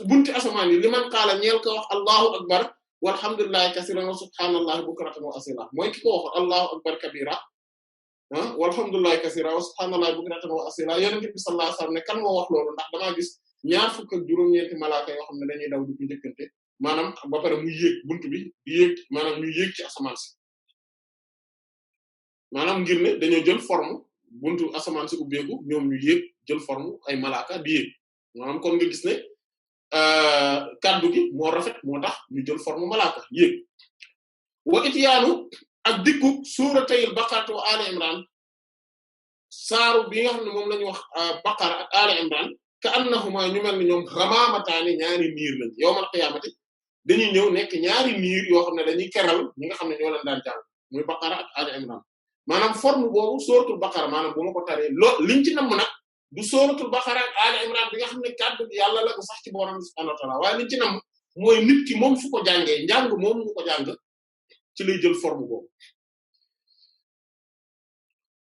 bunti asamaan yi li man xaala ñeel ko wax allahu akbar walhamdulillahi kasiran wa subhanallahi bukratan wa asila mooy ki ko wax allahu akbar kabira walhamdulillahi kasiran wa subhanallahi bukratan wa asila yonent bi sallallahu alayhi wasallam ne kan moo wax loolu ndax damaa gis ñaar fukk ak juróom-ñeenti malaaka yoo xam ne dañuy daw di ko njëkkante maanaam ba pare muy yéeg buntu bi di yéeg maanaam ñu yéeg ci asamaan si maanaam ngir ne dañoo jël forme buntu asamaan si ubbeeku ñoom ñu yéeg jël forme ay malaaka di yéeg maanaam kon nga gis ne kaddu gi moo rafet moo tax ñu jël forme malaaka yéeg wa ityaanu ak dikku suuratayil baqara wa ali imran saaru bi nga xam ne moom la ñu wax baqara ak ali imran ka annahuma ñu mel ni ñoom xamaamataani ñaari niir lañ yawmal qiyaamati dañuy ñëw nekk ñaari niir yoo xam ne dañuy keral ñi nga xam ne ñoo leen daan jàng muy baqara ak ali imran maanaam forme boobu sóoratul baqara maanaam bu ma ko taree liñ ci namm nag du sóoratul baqara ak ali imran bi nga xam ne kàddu yàlla la ko sax ci borom subhaanahu wa ta'aala waaye liñ ci namm mooy nit ki moom su ko jàngee njàng moom mu ko jàng ci lay jël forme boobu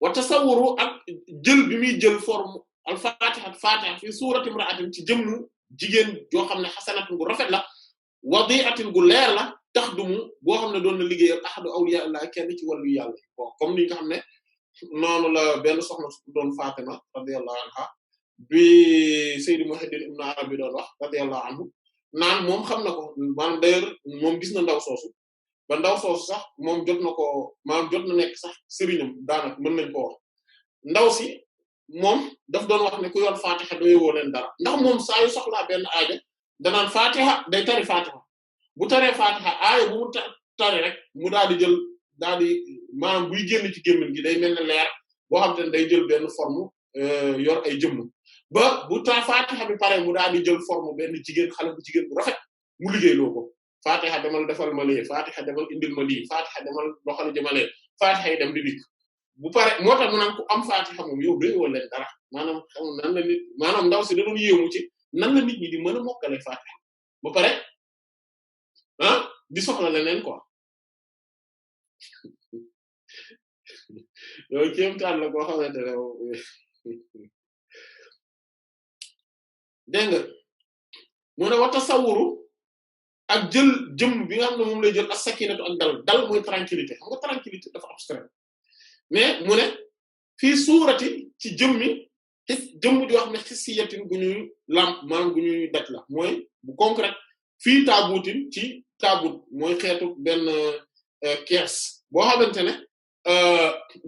wa tasawuru ak jël bi muy jël forme al fatiha fatiha fi suurati imra'atin ci jëmmu jigéen joo xam ne xasanatun gu rafet la wadi'atin gu leer la taxdumu boo xam ne doon na liggéeyal ahadu awliya Allah kenn ci wàllu yàlla bon comme ni nga xam ne noonu la benn soxna su doon Fatima radiyallahu anha bi Sayyid Muhammad ibn Arabi doon wax radiyallahu anhu naan moom xam na ko maanaam d'ailleurs moom gis na ndaw soosu ba ndaw soosu sax moom jot na ko maanaam jot na nekk sax sëriñam daanaka mën nañ ko wax ndaw si moom daf doon wax ne ku yor Fatiha doyewoo leen dara ndax moom saa yu soxlaa benn aaja danaan Fatiha day tari Fatiha bu taree Fatiha aaya bu mu tari rek mu daal di jël daal di maanaam buy génn ci gémmiñ gi day mel ne leer boo xam te ne day jël benn forme yor ay jëmm ba bu Fatiha bi pare mu daal di jël forme benn jigéen xale bu jigéen bu rafet mu liggéeyloo ko Fatiha demal defal ma lii Fatiha demal indil ma lii Fatiha demal doxal jëmalee Fatiha yi dem di dikk bu pare moo tax mu naan ku am Fatiha moom yow doyoo leen dara maanaam xam nan la nit maanaam ndaw si da doon yéemu ci nan la nit ñi di mën a mokkale Fatiha ba pare di soxla leneen quoi loolu kéemtaan la koo xamante ne dégg nga mu ne wa tasawuru ak jël jëm bi nga xam ne moom lay jël as-sakinatu ak dal mooy tranquillité xam nga tranquillité dafa abstrait mais mu ne fii suurati ci jëmmi jëmm joo xam ne hissiyatin gu ñuy maanaam gu ñuy daj la mooy bu concret fii taabutin ci taabut mooy xeetu benn kees boo xamante ne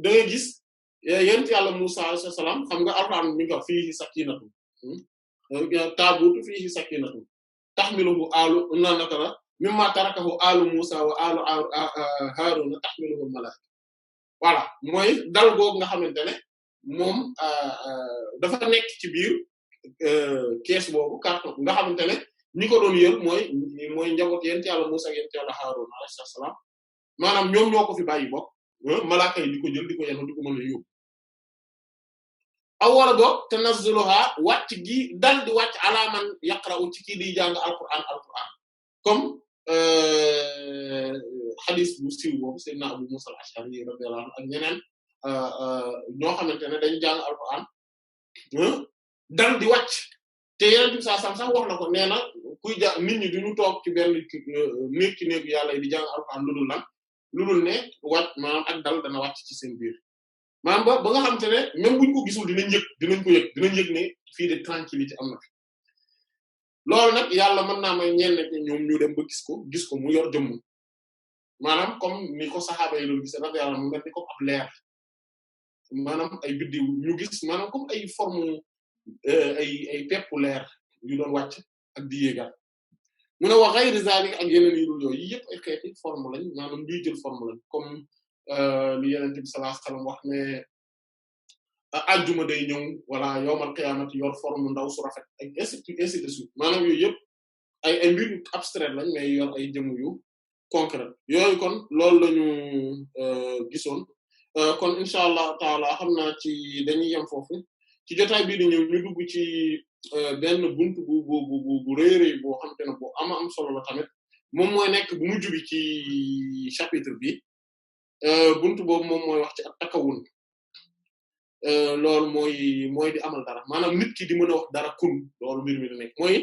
da ngay gis yent yàlla Musa alayhi salaam xam nga Alxuraan mi ngi ko fiihi sakiinatun taabutu fiihi sakiinatun tahmiluhu aalu naka la mimma tarakahu aalu Musa wa aalu Haaruna tahmiluhu al-malaa'ika voilà mooy dal googu nga xamante ne moom dafa nekk ci biir kees boobu carton nga xamante ne ñi ko doon yër mooy njaboot yent yàlla Musa yent yàlla Haaruna alayhi salaam maanaam ñoom ñoo ko fi bàyyi bokk malaaka yi di ko jël di ko yenu di ko mën a yóbbu aw wala boog tanazzuluha wàcc gi dal di wàcc ala man yaqra'u ci kii di jàng alquran comme hadith bu siiw boobu sayyidina Abu Musa al-Ash'ari radiyallahu anhu ak ñeneen ñoo xamante ne dañu jàng alquran dal di wàcc te yeneen bi sax wax na ko nee na kuy jàng nit ñi duñu toog ci benn néeg ci néegu yàlla yi di jàng alquran lu dul ne wàcc maanaam ak dal dana wàcc ci seen biir maanaam ba nga xamante ne même buñ ko gisul dinañ yëg ne fii de tranquillité am na fi loolu nag yàlla mën naa may ñenn ci ñoom ñu dem ba gis ko mu yor jëmm maanaam comme ni ko saxaaba yi doon gis nag yàlla mu mel ni comme ab leer maanaam ay biddiw ñu gis maanaam comme ay forme ay peppu leer yu doon wàcc ak di yéegal mu ne wa ghayri zalik ak yeneen yi dul yooyu yëpp ay xeeti forme lañ maanaam luy jël forme lañ comme li Yonent bi sallallahu alayhi wasallam wax ne ajjuma day ñëw wala yawmal qiyaamati yor forme ndaw su rafet ak ainsi de suite maanaam yooyu yëpp ay mbir abstrait lañ mais yor ay jëmm yu concret yooyu kon loolu lañu gisoon kon incha allah taala xam naa ci dañuy yem foofu ci jotaay bii di ñëw ñu dugg ci benn buntu bu rëy boo xamante ne bu am solo la tamit moom mooy nekk bu mujj bi ci chapitre bi buntu boobu moom mooy wax ci at-takawun loolu mooy di amal dara maanaam nit ki di mën a wax dara kun loolu mbir mi di nekk mooy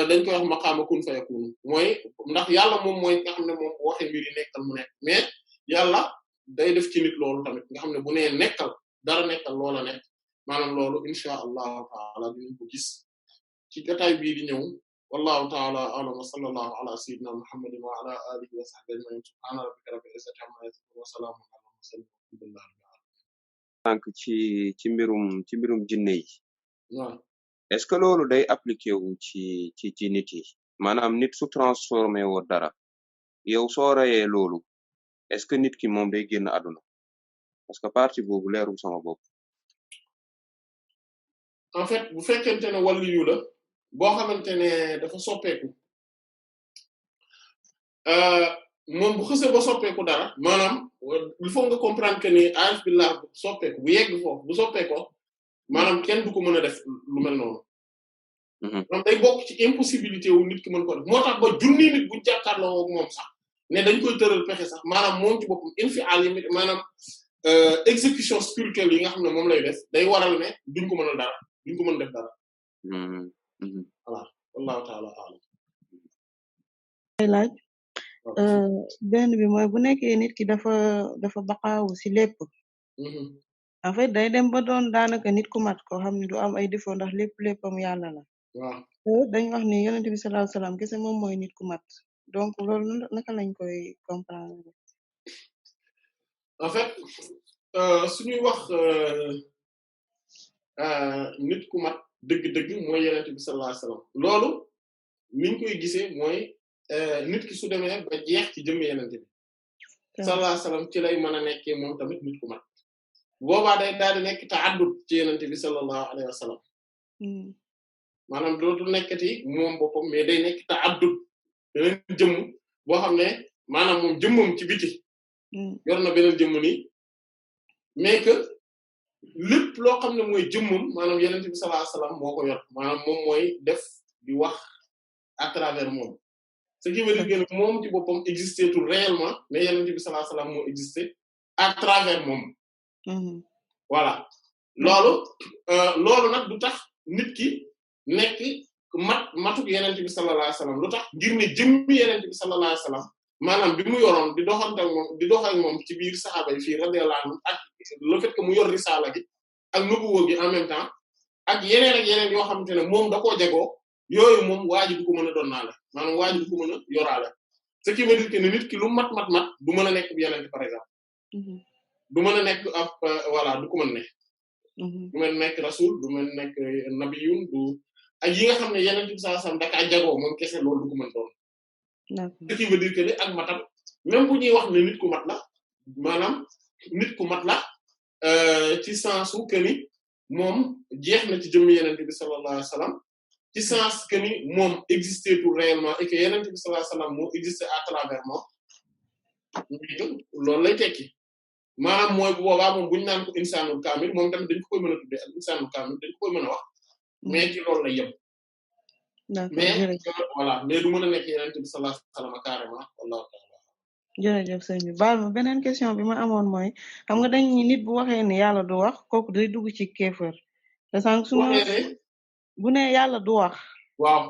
dañ koy wax maqaama kun fayakun mooy ndax yàlla moom mooy nga xam ne moom bu waxee mbir yi nekkal mu nekk mais yàlla day def ci nit loolu tamit nga xam ne bu nee nekkal dara nekkal loola nekk maanaam loolu insha allahu taala dinañ ko gis ci jotaay bii di ñëw wallahu taala a'lam wa sallallahu ala sayyidina muhammadin wa ala alihi wa sahbihi ajma'in subhana rabbika rabbil izzati amma yasifun wa salamun ala mursalin walhamdulillahi rabbil alamin donc ci mbirum jinne yi waaw est-ce que loolu day appliqué wu ci nit yi maanaam nit su transformé woo dara yow soo rayee loolu est-ce que nit ki moom day génn àdduna parce que partie boobu leerul sama bopp en fait bu fekkente ne waliyu la boo xamante ne dafa soppeeku moom bu xësee ba soppeeku dara maanaam il faut nga comprendre que ni aarif billah soppeeku bu yegg foofu bu soppeekoo maanaam kenn du ko mën a def lu mel noonu. maanaam day bokk ci impossibilité wu nit ki mën ko def moo tax ba junni nit buñ jàkkaarloo ak moom sax ne dañ koy tëral pexe sax maanaam moom ci boppam infial yi maanaam exécution spirituelle yi nga xam ne moom lay def day waral ne duñ ko mënal dara duñ ko mën def dara. voilà wallahu ta'ala a'lam. laaj benn bi mooy bu nekkee nit ki dafa baqaawu ci lépp en fait day dem ba doon daanaka nit ku mat koo xam ne du am ay défaut ndax léppam yàlla la waaw dañ wax ni yonent bi sallallahu alayhi wasallam kese moom mooy nit ku mat donc loolu naka lañ koy comprendre en fait suñuy wax nit ku mat dëgg-dëgg mooy yonent bi sallallahu alayhi wasallam loolu niñ koy gisee mooy nit ki su demee ba jeex ci jëmm yonent bi sallallahu alayhi wasallam ci lay mën a nekkee moom tamit nit ku mat boobaa day daal di nekk ta'addud ci yonent bi sallallahu alayhi wasallam maanaam dootul nekkati moom boppam mais day nekk ta'addud beneen jëmm boo xam ne maanaam moom jëmmam ci biti yor na beneen jëmm nii mais que lépp loo xam ne mooy jëmmam maanaam yonent bi sallallahu alayhi wasallam moo ko yor maanaam moom mooy def di wax à travers moom ce qui veut dire que moom ci boppam existé tout réellement mais yonent bi sallallahu alayhi wasallam moo existé à travers moom voilà loolu nag du tax nit ki nekk matuk yonent bi sallallahu alayhi wasallam lu tax ngir ne jëmmi yonent bi sallallahu alayhi wasallam maanaam bi mu yoroon di doxal moom ci biir saxaaba yi fii radiyallahu anhum ak le fait que mu yor risaala gi ak nubuwwa gi en même temps ak yeneen yoo xamante ne moom da koo jagoo yooyu moom waa ji du ko mën a doon naa la maanaam waa ji du ko mën a yoraale ce qui veut dire que nit ki lu mat du mën a nekk bi yeneen par exemple du mën a nekk ab voilà du ko mën a nekk du mën nekk rasul du mën nekk nabiyun du ak yi nga xam ne yeneen bi sallallahu alayhi wasallam dakaa jagoo moom kese loolu du ko mën doon ce qui veut dire que ni ak matam même bu ñuy wax ne nit ku mat la maanaam nit ku mat la ci sensu que ni moom jeex na ci jëmmi yeneen bi sallallahu alayhi wasallam ci sens que ni moom existé tout réellement et que yeneen bi sallallahu alayhi wasallam moo existé à travers moom loolu lay tekki maanaam mooy bu boobaa moom bu ñu naan ko insaanul kaamil moom tamit dañ ko koy mën a tuddee ak insaanul kaamil dañ ko koy mën a wax mais ci loolu lay yem mais voilà mais du mën a nekk yeneen bi sallallahu alayhi wasallam carrément wallahu ta'ala jërëjëf sëñ bi baal ma beneen question bi ma amoon mooy xam nga dañ nit bu waxee ne yàlla du wax kooku day dugg ci kéefër te sànq su ma bu ne yàlla du wax waaw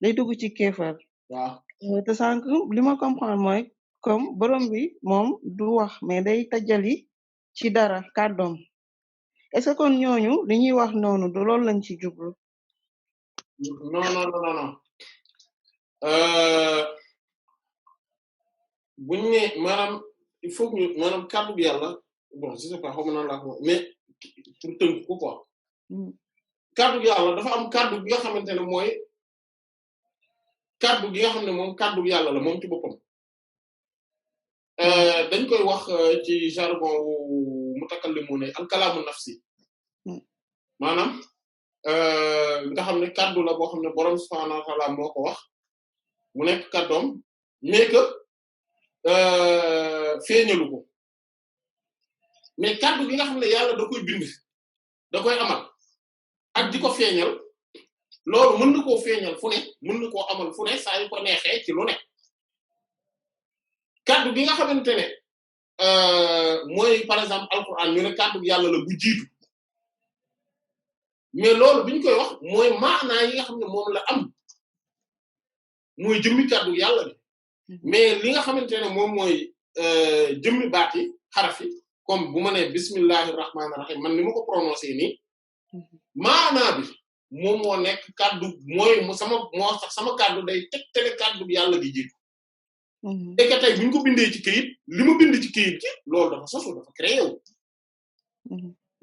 day dugg ci kéefër waaw te sànq li ma comprendre mooy comme borom bi moom du wax mais day tajali ci dara kàddoom est-ce que kon ñooñu li ñuy wax noonu du loolu lañ ci jublu non buñ ne maanaam il faut que ñu maanaam kàddu gi yàlla bon je sais pas xaw ma nan laa ko mais pour tënk ko quoi kàddu gi yàlla dafa am kàddu gi nga xamante ne mooy kàddu gi nga xam ne moom kàddu gi yàlla la moom ci boppam dañ koy wax ci jargon wu mutakallimune al kalaamu nafsi maanaam nga xam ne kàddu la boo xam ne boroom subhaanahu wa ta'aala moo ko wax mu nekk kàddoom mais que feeñalu ko mais kàddu gi nga xam ne yàlla da koy bind da koy amal ak di ko feeñal loolu mën na koo feeñal fu ne mën na koo amal fu ne saa yu ko neexee ci lu ne kàddu gi nga xamante ne mooy par exemple alquran ñu ne kàddu yàlla la bu jiitu mais loolu bi ñu koy wax mooy maanaa yi nga xam ne moom la am mooy jëmmi kàddu yàlla bi mais li nga xamante ne moom mooy jëmmi baat yi xaraf yi comme bu ma nee bismillahir rahmanir rahim man ni ma ko prononcé nii maanaa bi moom moo nekk kàddu mooy moo sax sama kàddu day tegtale kàddu yàlla gi jiitu et que tey bu ñu ko bindee ci këyit li ma bind ci këyit gi loolu dafa sosu dafa créé wu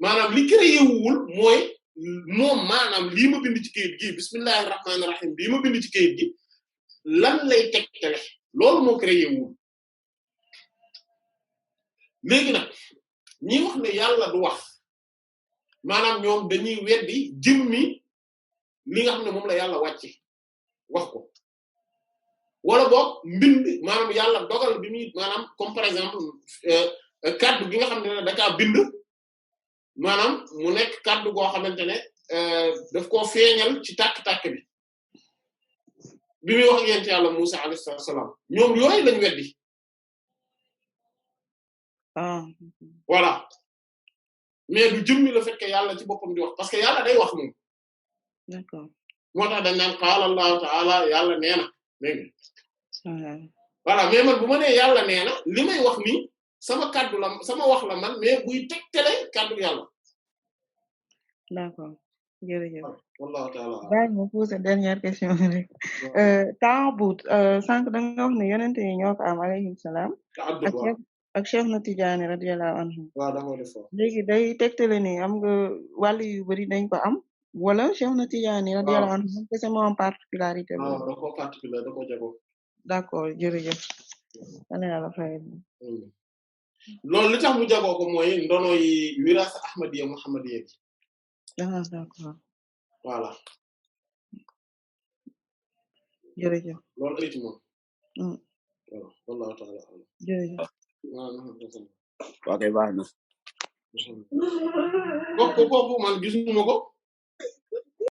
maanaam li créé wuwul mooy moom maanaam lii ma bind ci këyit gi bismillahir rahmanir rahim lii ma bind ci këyit gi lan lay tegtale loolu moo créé wuwul léegi nag ñi wax ne yàlla du wax maanaam ñoom dañuy weddi jëmmi li nga xam ne moom la yàlla wàcce wax ko wala boog mbind maanaam yàlla dogal bi muy maanaam comme par exemple kaddu gi nga xam ne dakaa bind maanaam mu nekk kaddu goo xamante ne daf koo feeñal ci tàkk-tàkk bi muy wax ak yent yàlla Musa alayhi salaam ñoom yooyu lañ weddi voilà mais du jëmmi le fait que yàlla ci boppam di wax parce que yàlla day wax moom d'accord moo tax dañ naan qaala Allahu ta'ala yàlla nee na dégg voilà mais man bu ma nee yàlla nee na li may wax nii sama kaddu la sama wax la man mais buy tegtale kaddu yàlla d'accord jërëjëf wallahu ta'ala bàyyi ma poser dernière question rek ta'abbud sànq da nga wax ne yonente yi ñoo ko am alayhim salaam ak Cheikh na Tidiane radiyallahu anhu waaw dafa def léegi day tegtale ni am nga wàll yu bari dañ ko am wala Cheikh na Tidiane radiyallahu anhu moom kese moo am particularité da ko particulier da ko jago d'accord jërëjëf ana yàlla fayal loolu li tax mu jagoo ko mooy ndono yi wirasa ahmadiyya muhammadiyya bi d'accord voilà jërëjëf loolu ay ci moom voilà wallahu ta'ala jërëjëf waa kay baax na kooku man gisuma ko